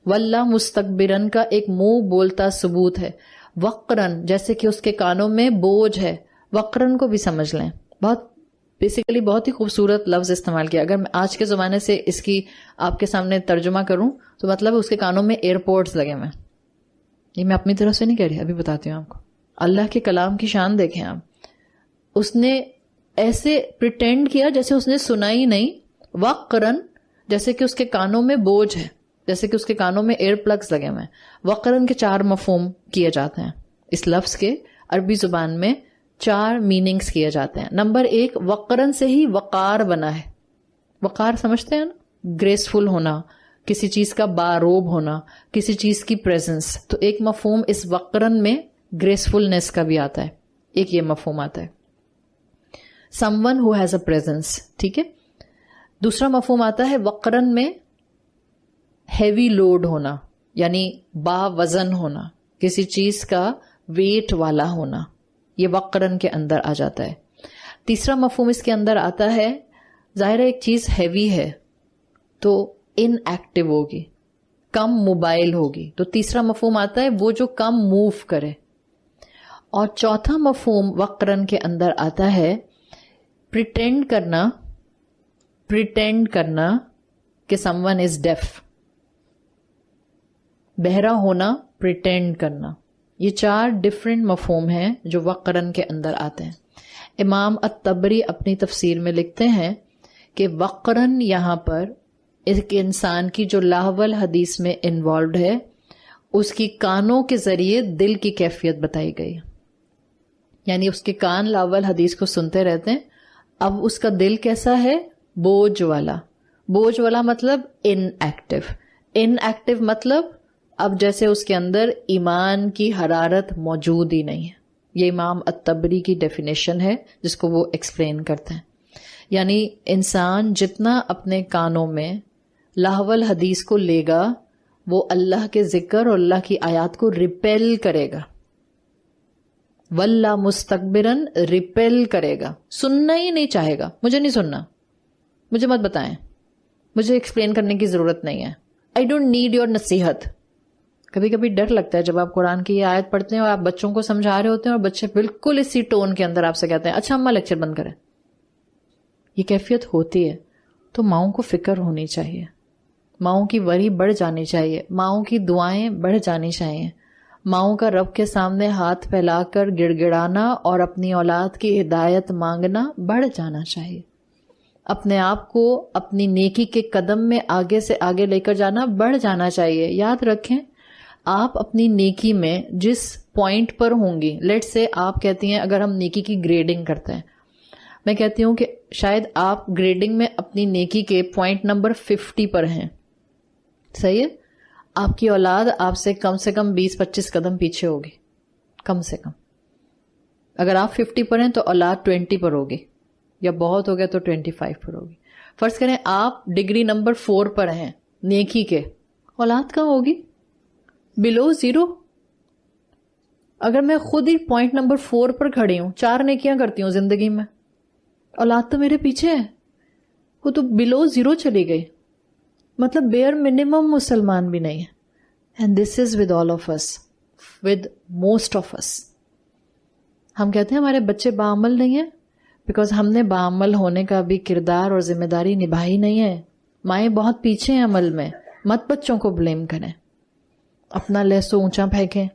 واللہ مستکبرن کا ایک منہ بولتا ثبوت ہے. وقرن جیسے کہ اس کے کانوں میں بوجھ ہے. وقرن کو بھی سمجھ لیں, بہت بیسیکلی بہت ہی خوبصورت لفظ استعمال کیا. اگر میں آج کے زمانے سے اس کی آپ کے سامنے ترجمہ کروں تو مطلب اس کے کانوں میں ایئرپورٹس لگے ہوئے. یہ میں اپنی طرف سے نہیں کہہ رہی, ابھی بتاتی ہوں آپ کو. اللہ کے کلام کی شان دیکھیں آپ. اس نے ایسے پریٹینڈ کیا جیسے اس نے سنا ہی نہیں. وقرن جیسے کہ اس کے کانوں میں بوجھ ہے, جیسے کہ اس کے کانوں میں ایئر پلگز لگے ہوئے ہیں. وقرن کے 4 مفہوم کیے جاتے ہیں. اس لفظ کے عربی زبان میں 4 میننگز کیے جاتے ہیں. نمبر 1, وقرن سے ہی وقار بنا ہے. وقار سمجھتے ہیں نا, گریسفل ہونا, کسی چیز کا باروب ہونا, کسی چیز کی پریزنس. تو ایک مفہوم اس وقرن میں گریسفلنس کا بھی آتا ہے, ایک یہ مفہوم آتا ہے. someone who has a presence, ٹھیک ہے. دوسرا مفہوم آتا ہے وقرن میں ہیوی لوڈ ہونا, یعنی با وزن ہونا, کسی چیز کا ویٹ والا ہونا. یہ وقرن کے اندر آ جاتا ہے. تیسرا مفہوم اس کے اندر آتا ہے, ظاہر ہے ایک چیز ہیوی ہے تو ان ایکٹیو ہوگی, کم موبائل ہوگی. تو تیسرا مفہوم آتا ہے وہ جو کم موو کرے. اور چوتھا مفہوم وقرن کے اندر آتا ہے پریٹینڈ کرنا کہ someone is deaf. بہرا ہونا, پریٹینڈ کرنا. یہ 4 ڈفرینٹ مفہوم ہیں جو وقرن کے اندر آتے ہیں. امام الطبری اپنی تفسیر میں لکھتے ہیں کہ وقرن یہاں پر ایک انسان کی جو لاحول حدیث میں انوالوڈ ہے, اس کی کانوں کے ذریعے دل کی کیفیت بتائی گئی. یعنی اس کے کان لاحول حدیث کو سنتے رہتے ہیں. اب اس کا دل کیسا ہے؟ بوجھ والا. بوجھ والا مطلب ان ایکٹیو. ان ایکٹیو مطلب اب جیسے اس کے اندر ایمان کی حرارت موجود ہی نہیں ہے. یہ امام الطبری کی ڈیفینیشن ہے جس کو وہ ایکسپلین کرتے ہیں. یعنی انسان جتنا اپنے کانوں میں لاحول حدیث کو لے گا وہ اللہ کے ذکر اور اللہ کی آیات کو ریپیل کرے گا. واللہ مستکبرن, ریپیل کرے گا, سننا ہی نہیں چاہے گا. مجھے نہیں سننا, مجھے مت بتائیں, مجھے ایکسپلین کرنے کی ضرورت نہیں ہے. آئی ڈونٹ نیڈ یور نصیحت. کبھی کبھی ڈر لگتا ہے جب آپ قرآن کی یہ آیت پڑھتے ہیں اور آپ بچوں کو سمجھا رہے ہوتے ہیں اور بچے بالکل اسی ٹون کے اندر آپ سے کہتے ہیں اچھا اماں لیکچر بند کریں. یہ کیفیت ہوتی ہے تو ماؤں کو فکر ہونی چاہیے, ماؤں کی وری بڑھ جانی چاہیے, ماؤں کی دعائیں بڑھ جانی چاہیے, ماؤں کا رب کے سامنے ہاتھ پھیلا کر گڑ گڑانا اور اپنی اولاد کی ہدایت مانگنا بڑھ جانا چاہیے. اپنے آپ کو اپنی نیکی کے قدم میں آگے سے آگے لے کر جانا بڑھ جانا چاہیے. یاد رکھیں آپ اپنی نیکی میں جس پوائنٹ پر ہوں گی, لیٹ سے آپ کہتی ہیں اگر ہم نیکی کی گریڈنگ کرتے ہیں, میں کہتی ہوں کہ شاید آپ گریڈنگ میں اپنی نیکی کے پوائنٹ نمبر 50 پر ہیں, صحیح ہے. آپ کی اولاد آپ سے کم 20-25 قدم پیچھے ہوگی, کم سے کم. اگر آپ 50 پر ہیں تو اولاد 20 پر ہوگی, یا بہت ہو گیا تو 25 پر ہوگی. فرض کریں آپ ڈگری نمبر 4 پر ہیں نیکی کے, اولاد کہاں ہوگی؟ بلو 0. اگر میں خود ہی پوائنٹ نمبر 4 پر کھڑی ہوں, 4 نیکیاں کرتی ہوں زندگی میں, اولاد تو میرے پیچھے ہے, وہ تو بلو 0 چلی گئی. مطلب بیئر منیمم مسلمان بھی نہیں ہے. And this is with all of us, with most of us. ہم کہتے ہیں ہمارے بچے باعمل نہیں ہیں بیکاز ہم نے باعمل ہونے کا بھی کردار اور ذمہ داری نبھائی نہیں ہے. مائیں بہت پیچھے ہیں عمل میں. مت بچوں کو بلیم کریں, اپنا لہسو اونچا پھینکیں,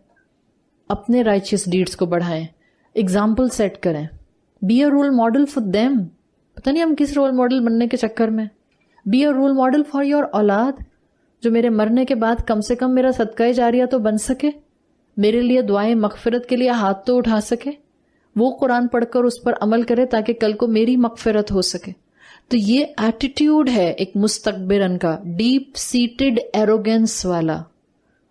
اپنے رائچیس ڈیڈز کو بڑھائیں, اگزامپل سیٹ کریں, be a role model for them. پتہ نہیں ہم کس رول ماڈل بننے کے چکر میں. Be a role model for your اولاد, جو میرے مرنے کے بعد کم سے کم میرا صدقہ جاریہ تو بن سکے, میرے لیے دعائیں مغفرت کے لیے ہاتھ تو اٹھا سکے, وہ قرآن پڑھ کر اس پر عمل کرے تاکہ کل کو میری مغفرت ہو سکے. تو یہ ایٹیٹیوڈ ہے ایک مستکبرن کا, ڈیپ سیٹڈ ایروگینس والا.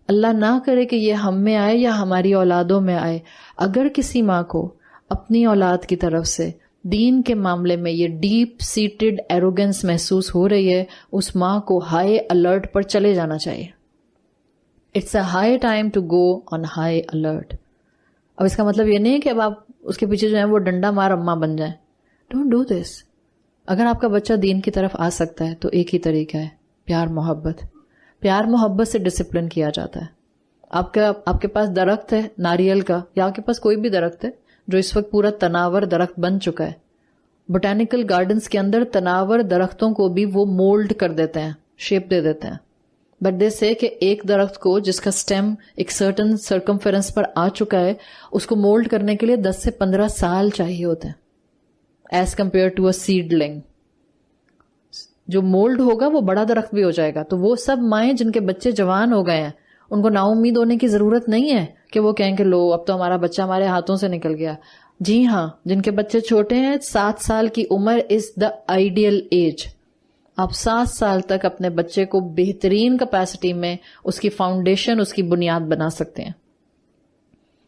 اللہ نہ کرے کہ یہ ہم میں آئے یا ہماری اولادوں میں آئے. اگر کسی ماں کو اپنی اولاد کی طرف سے دین کے معاملے میں یہ ڈیپ سیٹڈ ایروگنس محسوس ہو رہی ہے, اس ماں کو ہائی الرٹ پر چلے جانا چاہیے. It's a high time to go on high alert. اب اس کا مطلب یہ نہیں ہے کہ اب آپ اس کے پیچھے جو ہے وہ ڈنڈا مار اماں بن جائیں. Don't do this. اگر آپ کا بچہ دین کی طرف آ سکتا ہے تو ایک ہی طریقہ ہے, پیار محبت. پیار محبت سے ڈسپلن کیا جاتا ہے. آپ کے پاس درخت ہے ناریل کا یا آپ کے پاس کوئی بھی درخت ہے جو اس وقت پورا تناور درخت بن چکا ہے. بوٹینیکل گارڈنز کے اندر تناور درختوں کو بھی وہ مولڈ کر دیتے ہیں, شیپ دے دیتے ہیں. بٹ دے سے کہ ایک درخت کو جس کا سٹیم ایک سرٹن سرکمفرنس پر آ چکا ہے, اس کو مولڈ کرنے کے لیے 10 سے 15 سال چاہیے ہوتے ہیں, ایز کمپیئر ٹو اے سیڈلنگ. جو مولڈ ہوگا وہ بڑا درخت بھی ہو جائے گا. تو وہ سب مائیں جن کے بچے جوان ہو گئے ہیں, ان کو نا امید ہونے کی ضرورت نہیں ہے کہ وہ کہیں کہ لو اب تو ہمارا بچہ ہمارے ہاتھوں سے نکل گیا. جی ہاں, جن کے بچے چھوٹے ہیں 7 سال کی عمر از دا آئیڈیل ایج. آپ 7 سال تک اپنے بچے کو بہترین کیپیسٹی میں اس کی فاؤنڈیشن, اس کی بنیاد بنا سکتے ہیں.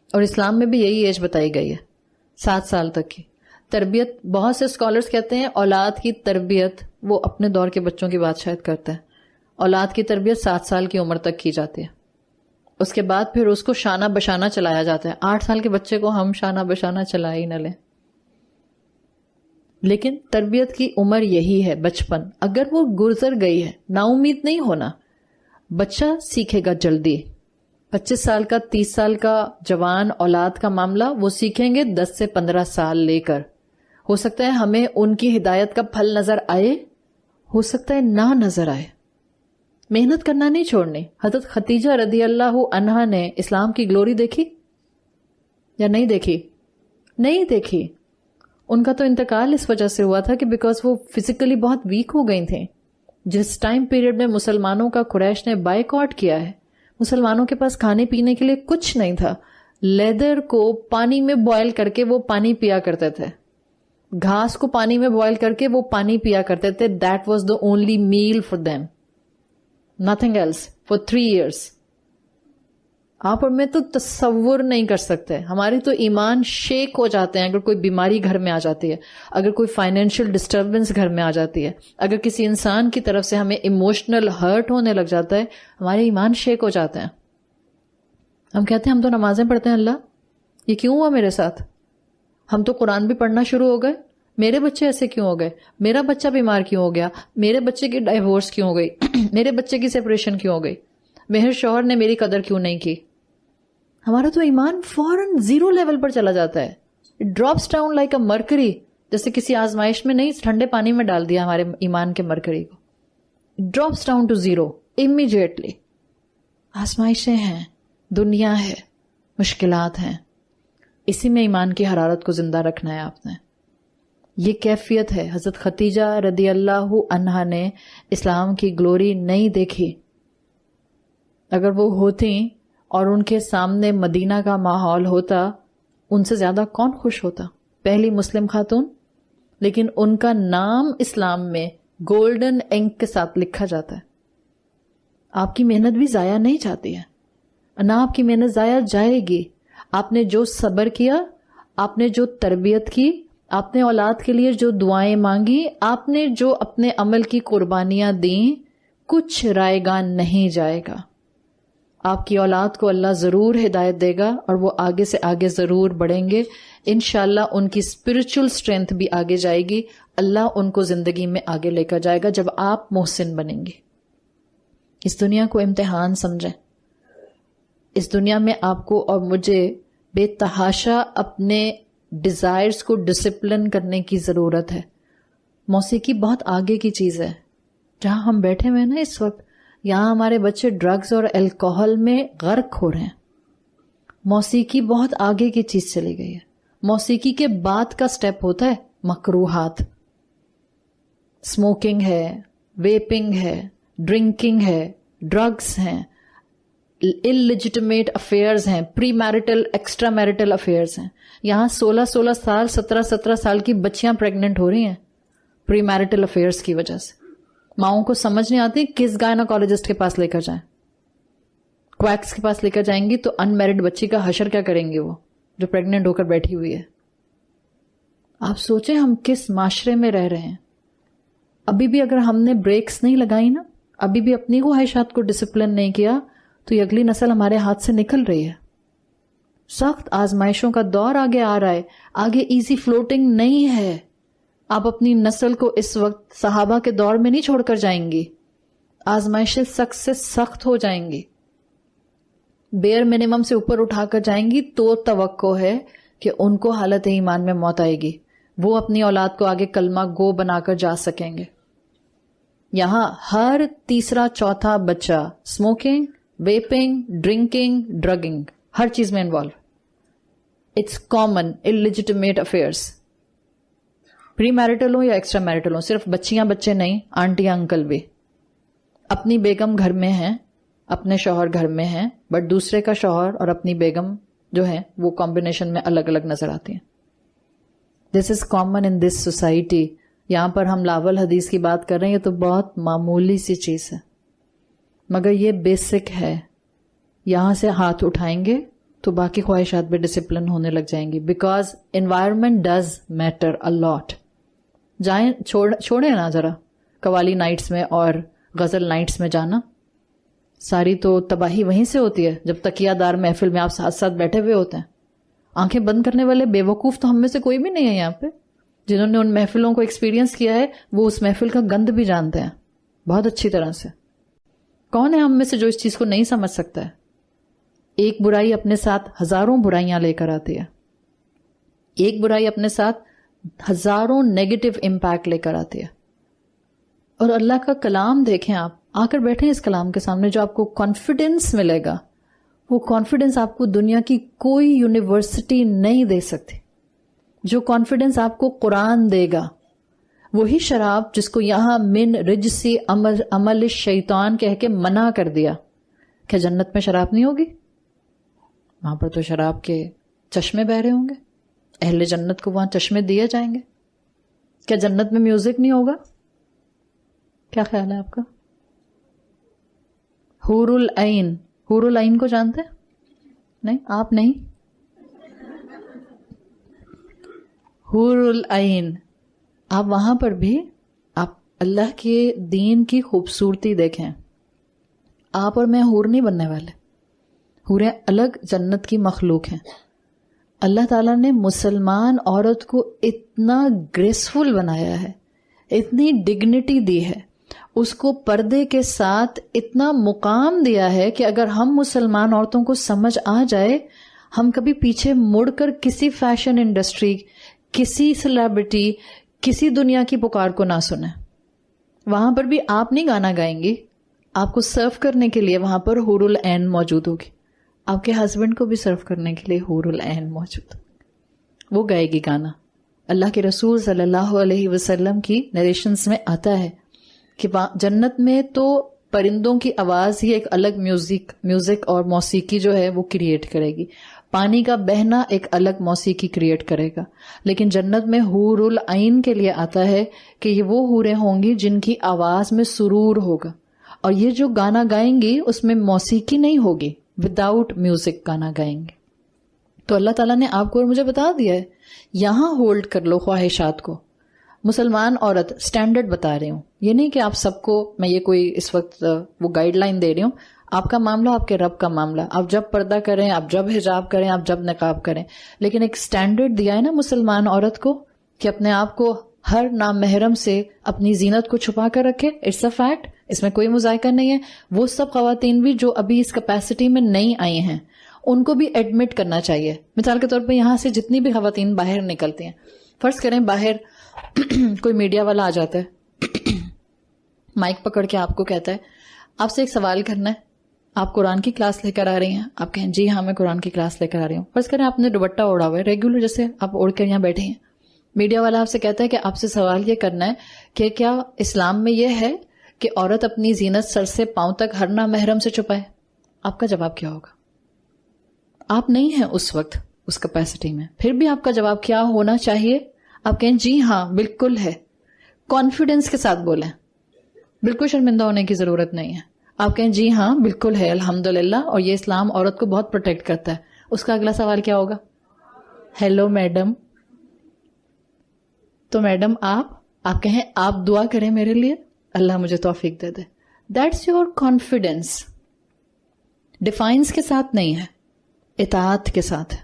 اور اسلام میں بھی یہی ایج بتائی گئی ہے 7 سال تک کی تربیت. بہت سے اسکالرز کہتے ہیں اولاد کی تربیت, وہ اپنے دور کے بچوں کی بات شاید کرتے ہیں, اولاد کی تربیت 7 سال کی عمر تک کی جاتی ہے. اس کے بعد پھر اس کو شانہ بشانہ چلایا جاتا ہے. 8 سال کے بچے کو ہم شانہ بشانہ چلا ہی نہ لیں. لیکن تربیت کی عمر یہی ہے, بچپن. اگر وہ گزر گئی ہے, نا امید نہیں ہونا. بچہ سیکھے گا جلدی. 25 سال کا 30 سال کا جوان اولاد کا معاملہ وہ سیکھیں گے 10 سے 15 سال لے کر. ہو سکتا ہے ہمیں ان کی ہدایت کا پھل نظر آئے, ہو سکتا ہے نہ نظر آئے. محنت کرنا نہیں چھوڑنی. حضرت خدیجہ رضی اللہ عنہا نے اسلام کی گلوری دیکھی یا نہیں دیکھی؟ نہیں دیکھی. ان کا تو انتقال اس وجہ سے ہوا تھا کہ بیکاز وہ فزیکلی بہت ویک ہو گئی تھیں. جس ٹائم پیریڈ میں مسلمانوں کا قریش نے بائیکاٹ کیا ہے, مسلمانوں کے پاس کھانے پینے کے لیے کچھ نہیں تھا. لیدر کو پانی میں بوائل کر کے وہ پانی پیا کرتے تھے, گھاس کو پانی میں بوائل کر کے وہ پانی پیا کرتے تھے. That was the only meal for them, nothing else, for 3 years. آپ اور میں تو تصور نہیں کر سکتے. ہماری تو ایمان شیک ہو جاتے ہیں اگر کوئی بیماری گھر میں آ جاتی ہے, اگر کوئی فائنینشیل ڈسٹربنس گھر میں آ جاتی ہے, اگر کسی انسان کی طرف سے ہمیں ایموشنل ہرٹ ہونے لگ جاتا ہے, ہمارے ایمان شیک ہو جاتے ہیں. ہم کہتے ہیں ہم تو نمازیں پڑھتے ہیں, اللہ یہ کیوں ہوا میرے ساتھ؟ ہم تو قرآن بھی پڑھنا شروع ہو گئے, میرے بچے ایسے کیوں ہو گئے؟ میرا بچہ بیمار کیوں ہو گیا؟ میرے بچے کی ڈائیورس کیوں ہو گئی؟ میرے بچے کی سیپریشن کیوں ہو گئی؟ میرے شوہر نے میری قدر کیوں نہیں کی؟ ہمارا تو ایمان فوراً 0 لیول پر چلا جاتا ہے. It drops down like a mercury. جیسے کسی آزمائش میں نہیں ٹھنڈے پانی میں ڈال دیا ہمارے ایمان کے مرکری کو, it drops down to 0 immediately. آزمائشیں ہیں, دنیا ہے, مشکلات ہیں, اسی میں ایمان کی حرارت کو زندہ رکھنا ہے آپ نے. یہ کیفیت ہے. حضرت خدیجہ رضی اللہ عنہا نے اسلام کی گلوری نہیں دیکھی. اگر وہ ہوتی اور ان کے سامنے مدینہ کا ماحول ہوتا, ان سے زیادہ کون خوش ہوتا؟ پہلی مسلم خاتون, لیکن ان کا نام اسلام میں گولڈن انک کے ساتھ لکھا جاتا ہے. آپ کی محنت بھی ضائع نہیں جاتی ہے, نہ آپ کی محنت ضائع جائے گی. آپ نے جو صبر کیا, آپ نے جو تربیت کی, آپ نے اولاد کے لیے جو دعائیں مانگی, آپ نے جو اپنے عمل کی قربانیاں دیں, کچھ رائے گا نہیں جائے گا. آپ کی اولاد کو اللہ ضرور ہدایت دے گا اور وہ آگے سے آگے ضرور بڑھیں گے. انشاءاللہ ان کی اسپرچل اسٹرینتھ بھی آگے جائے گی. اللہ ان کو زندگی میں آگے لے کر جائے گا جب آپ محسن بنیں گے. اس دنیا کو امتحان سمجھیں. اس دنیا میں آپ کو اور مجھے بے تحاشا اپنے ڈیزائرز کو ڈسپلن کرنے کی ضرورت ہے. موسیقی بہت آگے کی چیز ہے. جہاں ہم بیٹھے ہوئے نا اس وقت, یہاں ہمارے بچے ڈرگز اور الکوہل میں غرق ہو رہے ہیں. موسیقی بہت آگے کی چیز چلی گئی ہے. موسیقی کے بعد کا سٹیپ ہوتا ہے مکروہات. اسموکنگ ہے, ویپنگ ہے, ڈرنکنگ ہے, ڈرگز ہیں, illegitimatate افیئرز ہیں, پری میرٹل ایکسٹرا میرٹل افیئرز ہیں. یہاں 16 سال 17 سال کی بچیاں پریگننٹ ہو رہی ہیں پری میرٹل افیئرز کی وجہ سے. ماؤں کو سمجھ نہیں آتی کس گائناکالوجسٹ کے پاس لے کر جائیں. کویکس کے پاس لے کر جائیں گی تو ان میرڈ بچی کا حشر کیا کریں گے وہ جو پریگننٹ ہو کر بیٹھی ہوئی ہے. آپ سوچیں ہم کس معاشرے میں رہ رہے ہیں. ابھی بھی اگر ہم نے بریکس نہیں لگائی نا, ابھی بھی اپنی خواہشات کو ڈسپلن نہیں کیا, تو یہ اگلی نسل ہمارے ہاتھ سے نکل رہی ہے. سخت آزمائشوں کا دور آگے آ رہا ہے. آگے ایزی فلوٹنگ نہیں ہے. آپ اپنی نسل کو اس وقت صحابہ کے دور میں نہیں چھوڑ کر جائیں گی. آزمائشیں سخت سے سخت ہو جائیں گی. بیئر منیمم سے اوپر اٹھا کر جائیں گی تو توقع ہے کہ ان کو حالت ایمان میں موت آئے گی، وہ اپنی اولاد کو آگے کلمہ گو بنا کر جا سکیں گے. یہاں ہر تیسرا چوتھا بچہ اسموکنگ، ویپنگ، ڈرنکنگ، ڈرگنگ، ہر چیز میں involve. It's common illegitimate affairs, premarital ہو یا ایکسٹرا میرٹل ہو. صرف بچیاں بچے نہیں، آنٹیاں انکل بھی. اپنی بیگم گھر میں ہیں، اپنے شوہر گھر میں ہیں، بٹ دوسرے کا شوہر اور اپنی بیگم جو ہے وہ کمبینیشن میں الگ الگ نظر آتی ہیں. This is common in this society. یہاں پر ہم لاول حدیث کی بات کر رہے ہیں، یہ تو بہت معمولی سی چیز ہے، مگر یہ بیسک ہے. یہاں سے ہاتھ اٹھائیں گے تو باقی خواہشات بھی ڈسپلن ہونے لگ جائیں گی، بیکاز انوائرمنٹ ڈز میٹر اے لاٹ. جائیں، چھوڑیں نا ذرا قوالی نائٹس میں اور غزل نائٹس میں جانا. ساری تو تباہی وہیں سے ہوتی ہے جب تکیہ دار محفل میں آپ ساتھ ساتھ بیٹھے ہوئے ہوتے ہیں. آنکھیں بند کرنے والے بے وقوف تو ہم میں سے کوئی بھی نہیں ہے یہاں پہ. جنہوں نے ان محفلوں کو ایکسپیرینس کیا ہے وہ اس محفل کا گند بھی جانتے ہیں بہت اچھی طرح سے. کون ہے ہم میں سے جو اس چیز کو نہیں سمجھ سکتا ہے؟ ایک برائی اپنے ساتھ ہزاروں برائیاں لے کر آتی ہے. ایک برائی اپنے ساتھ ہزاروں نیگیٹو امپیکٹ لے کر آتی ہے. اور اللہ کا کلام دیکھیں، آپ آ کر بیٹھیں اس کلام کے سامنے، جو آپ کو کانفیڈنس ملے گا، وہ کانفیڈنس آپ کو دنیا کی کوئی یونیورسٹی نہیں دے سکتی. جو کانفیڈنس آپ کو قرآن دے گا، وہی شراب جس کو یہاں من رجسی عمل شیطان کہہ کے منع کر دیا. کیا جنت میں شراب نہیں ہوگی؟ وہاں پر تو شراب کے چشمے بہ رہے ہوں گے. اہل جنت کو وہاں چشمے دیے جائیں گے. کیا جنت میں میوزک نہیں ہوگا؟ کیا خیال ہے آپ کا؟ حور العین، حور العین کو جانتے؟ نہیں، آپ نہیں. حور العین، آپ وہاں پر بھی آپ اللہ کے دین کی خوبصورتی دیکھیں. آپ اور میں حور نہیں بننے والے. حوریں الگ جنت کی مخلوق ہیں. اللہ تعالیٰ نے مسلمان عورت کو اتنا گریسفل بنایا ہے، اتنی ڈگنیٹی دی ہے، اس کو پردے کے ساتھ اتنا مقام دیا ہے کہ اگر ہم مسلمان عورتوں کو سمجھ آ جائے، ہم کبھی پیچھے مڑ کر کسی فیشن انڈسٹری، کسی سیلیبریٹی، کسی دنیا کی پکار کو نہ سنیں. وہاں پر بھی آپ نہیں گانا گائیں گی، آپ کو سرو کرنے کے لیے وہاں پر حور العین موجود ہوگی. آپ کے ہسبینڈ کو بھی سرو کرنے کے لیے حور العین موجود، وہ گائے گی گانا. اللہ کے رسول صلی اللہ علیہ وسلم کی نریشنز میں آتا ہے کہ جنت میں تو پرندوں کی آواز ہی ایک الگ میوزک اور موسیقی جو ہے وہ کریٹ کرے گی. پانی کا بہنا ایک الگ موسیقی کریٹ کرے گا. لیکن جنت میں حور العین کے لیے آتا ہے کہ یہ وہ حوریں ہوں گی جن کی آواز میں سرور ہوگا، اور یہ جو گانا گائیں گی اس میں موسیقی نہیں ہوگی، وداؤٹ میوزک گانا گائیں گے. تو اللہ تعالیٰ نے آپ کو اور مجھے بتا دیا ہے، یہاں ہولڈ کر لو خواہشات کو. مسلمان عورت اسٹینڈرڈ بتا رہی ہوں، یہ نہیں کہ آپ سب کو میں یہ کوئی اس وقت وہ گائیڈ لائن دے رہی ہوں. آپ کا معاملہ آپ کے رب کا معاملہ، آپ جب پردہ کریں، آپ جب حجاب کریں، آپ جب نقاب کریں، لیکن ایک اسٹینڈرڈ دیا ہے نا مسلمان عورت کو کہ اپنے آپ کو ہر نامحرم سے اپنی زینت کو چھپا کر رکھے. اٹس اے فیکٹ، اس میں کوئی مذائقہ نہیں ہے. وہ سب خواتین بھی جو ابھی اس کیپیسٹی میں نہیں آئی ہیں ان کو بھی ایڈمٹ کرنا چاہیے. مثال کے طور پہ یہاں سے جتنی بھی خواتین باہر نکلتی ہیں، فرض کریں باہر کوئی میڈیا والا آ جاتا ہے، مائک پکڑ کے آپ کو کہتا ہے آپ سے ایک سوال کرنا ہے، آپ قرآن کی کلاس لے کر آ رہی ہیں. آپ کہیں جی ہاں میں قرآن کی کلاس لے کر آ رہی ہوں. فرض کریں آپ نے دوپٹہ اوڑھا ہوا ہے ریگولر، جیسے آپ اوڑھ کر یہاں بیٹھے ہیں. میڈیا والا آپ سے کہتا ہے کہ آپ سے سوال یہ کرنا ہے کہ کیا اسلام میں یہ ہے کہ عورت اپنی زینت سر سے پاؤں تک ہر نامحرم سے چھپائے؟ آپ کا جواب کیا ہوگا؟ آپ نہیں ہیں اس وقت اس کیپیسٹی میں، پھر بھی آپ کا جواب کیا ہونا چاہیے؟ آپ کہیں جی ہاں بالکل ہے. کانفیڈنس کے ساتھ بولیں، بالکل شرمندہ ہونے کی ضرورت نہیں ہے. آپ کہیں جی ہاں بالکل ہے الحمدللہ، اور یہ اسلام عورت کو بہت پروٹیکٹ کرتا ہے. اس کا اگلا سوال کیا ہوگا؟ Hello madam. تو میڈم آپ کہیں آپ دعا کریں میرے لیے، اللہ مجھے توفیق دے دے. That's your confidence. ڈیفائنس کے ساتھ نہیں ہے، اطاعت کے ساتھ ہے.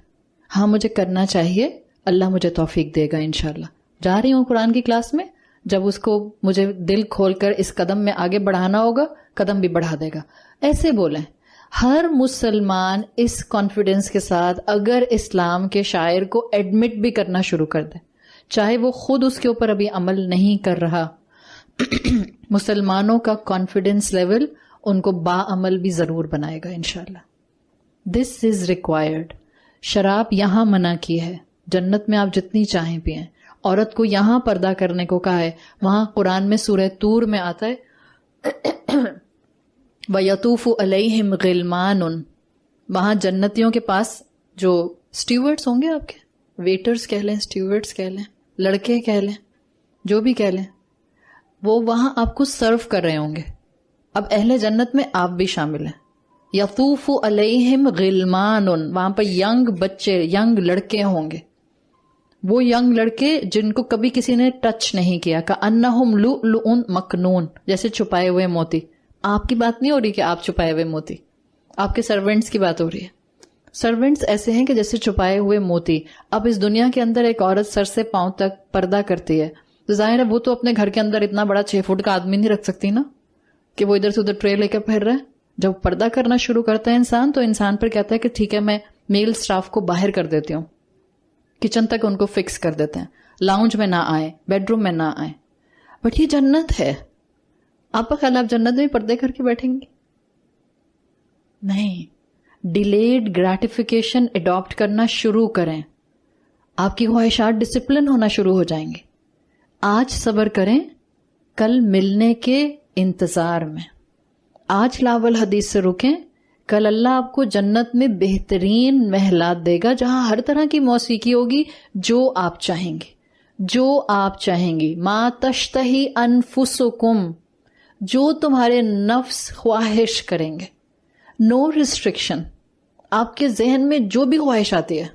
ہاں مجھے کرنا چاہیے، اللہ مجھے توفیق دے گا انشاءاللہ. جا رہی ہوں قرآن کی کلاس میں، جب اس کو مجھے دل کھول کر اس قدم میں آگے بڑھانا ہوگا قدم بھی بڑھا دے گا. ایسے بولیں. ہر مسلمان اس کانفیڈنس کے ساتھ اگر اسلام کے شاعر کو ایڈمٹ بھی کرنا شروع کر دے، چاہے وہ خود اس کے اوپر ابھی عمل نہیں کر رہا، مسلمانوں کا کانفیڈنس لیول ان کو با عمل بھی ضرور بنائے گا انشاءاللہ. دس از ریکوائرڈ. شراب یہاں منع کی ہے، جنت میں آپ جتنی چاہیں پئیں. عورت کو یہاں پردہ کرنے کو کہا ہے، وہاں قرآن میں سورہ طور میں آتا ہے وَيَطُوفُ عَلَيْهِمْ غِلْمَانٌ. وہاں جنتیوں کے پاس جو اسٹیورڈس ہوں گے، آپ کے ویٹرز کہہ لیں، اسٹیورڈس کہہ لیں، لڑکے کہہ لیں، جو بھی کہہ لیں، وہ وہاں آپ کو سرو کر رہے ہوں گے. اب اہل جنت میں آپ بھی شامل ہیں. یطوف علیہم غلمان، وہاں پر ینگ بچے، ینگ لڑکے ہوں گے. وہ ینگ لڑکے جن کو کبھی کسی نے ٹچ نہیں کیا، کأنہم لؤلؤ مکنون، جیسے چھپائے ہوئے موتی. آپ کی بات نہیں ہو رہی کہ آپ چھپائے ہوئے موتی، آپ کے سرونٹس کی بات ہو رہی ہے. سرونٹس ایسے ہیں کہ جیسے چھپائے ہوئے موتی. اب اس دنیا کے اندر ایک عورت سر سے پاؤں تک پردہ کرتی ہے تو ظاہر ہے وہ تو اپنے گھر کے اندر اتنا بڑا 6 فٹ کا آدمی نہیں رکھ سکتی نا کہ وہ ادھر سے ادھر ٹرے لے کے پھر رہا ہے. جب پردہ کرنا شروع کرتا ہے انسان تو انسان پر کہتا ہے کہ ٹھیک ہے میں میل سٹاف کو باہر کر دیتی ہوں، کچن تک ان کو فکس کر دیتے ہیں، لاؤنج میں نہ آئیں، بیڈ روم میں نہ آئیں. بٹ یہ جنت ہے. آپ کا خیال آپ جنت میں پردے کر کے بیٹھیں گے؟ نہیں. ڈیلیڈ گریٹیفیکیشن اڈاپٹ کرنا شروع کریں. آپ کی خواہشات ڈسپلن ہونا شروع ہو جائیں گے. آج صبر کریں، کل ملنے کے انتظار میں. آج لاول حدیث سے رکیں، کل اللہ آپ کو جنت میں بہترین محلات دے گا جہاں ہر طرح کی موسیقی ہوگی جو آپ چاہیں گے، جو آپ چاہیں گی. ما تشتہی انفسکم، جو تمہارے نفس خواہش کریں گے. No restriction. آپ کے ذہن میں جو بھی خواہش آتی ہے،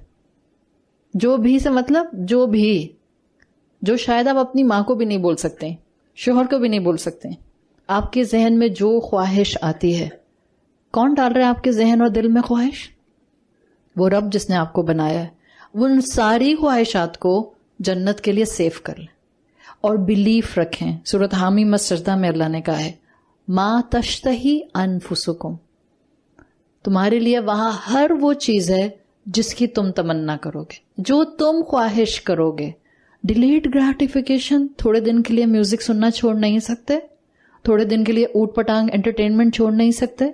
جو بھی سے مطلب جو بھی، جو شاید آپ اپنی ماں کو بھی نہیں بول سکتے، شوہر کو بھی نہیں بول سکتے. آپ کے ذہن میں جو خواہش آتی ہے، کون ڈال رہا ہے آپ کے ذہن اور دل میں خواہش؟ وہ رب جس نے آپ کو بنایا ہے. ان ساری خواہشات کو جنت کے لیے سیو کر لیں اور بلیف رکھیں. سورۃ حامیم السجدہ میں اللہ نے کہا ہے ما تشتہی انفسکم، تمہارے لیے وہاں ہر وہ چیز ہے جس کی تم تمنا کرو گے، جو تم خواہش کرو گے. Delete gratification. تھوڑے دن کے لیے میوزک سننا چھوڑ نہیں سکتے، تھوڑے دن کے لیے اوٹ پٹانگ انٹرٹینمنٹ چھوڑ نہیں سکتے،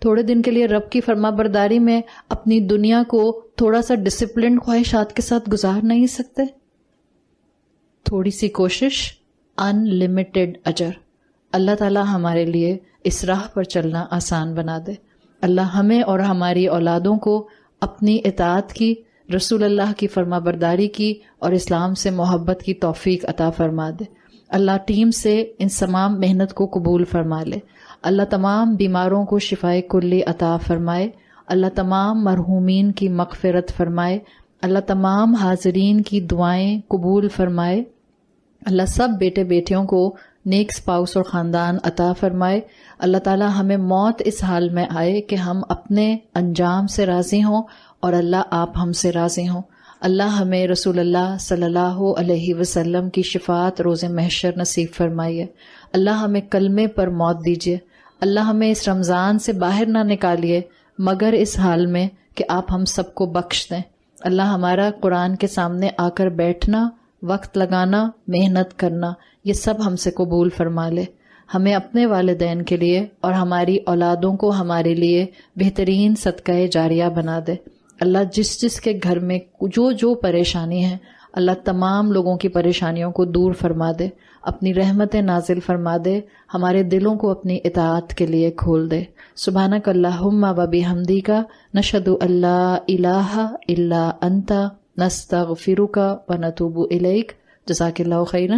تھوڑے دن کے لیے رب کی فرما برداری میں اپنی دنیا کو تھوڑا سا ڈسپلنڈ خواہشات کے ساتھ گزار نہیں سکتے. تھوڑی سی کوشش، ان لمیٹڈ اجر. اللہ تعالی ہمارے لیے اس راہ پر چلنا آسان بنا دے. اللہ ہمیں اور ہماری اولادوں کو اپنی اطاعت کی، رسول اللہ کی فرما برداری کی اور اسلام سے محبت کی توفیق عطا فرما دے. اللہ ٹیم سے ان تمام محنت کو قبول فرما لے. اللہ تمام بیماروں کو شفائے کلی عطا فرمائے. اللہ تمام مرحومین کی مغفرت فرمائے. اللہ تمام حاضرین کی دعائیں قبول فرمائے. اللہ سب بیٹے بیٹیوں کو نیک اسپاؤس اور خاندان عطا فرمائے. اللہ تعالی ہمیں موت اس حال میں آئے کہ ہم اپنے انجام سے راضی ہوں اور اللہ آپ ہم سے راضی ہوں. اللہ ہمیں رسول اللہ صلی اللہ علیہ وسلم کی شفاعت روز محشر نصیب فرمائیے. اللہ ہمیں کلمے پر موت دیجیے. اللہ ہمیں اس رمضان سے باہر نہ نکالیے مگر اس حال میں کہ آپ ہم سب کو بخش دیں. اللہ ہمارا قرآن کے سامنے آ کر بیٹھنا، وقت لگانا، محنت کرنا، یہ سب ہم سے قبول فرما لے. ہمیں اپنے والدین کے لیے اور ہماری اولادوں کو ہمارے لیے بہترین صدقہ جاریہ بنا دے. اللہ جس جس کے گھر میں جو جو پریشانی ہے، اللہ تمام لوگوں کی پریشانیوں کو دور فرما دے، اپنی رحمتیں نازل فرما دے، ہمارے دلوں کو اپنی اطاعت کے لیے کھول دے. سبحانک اللہم و بحمدک، نشہد ان لا الہ الا انت، نستغفرک و نتوب الیک. جزاک اللہ خیرا.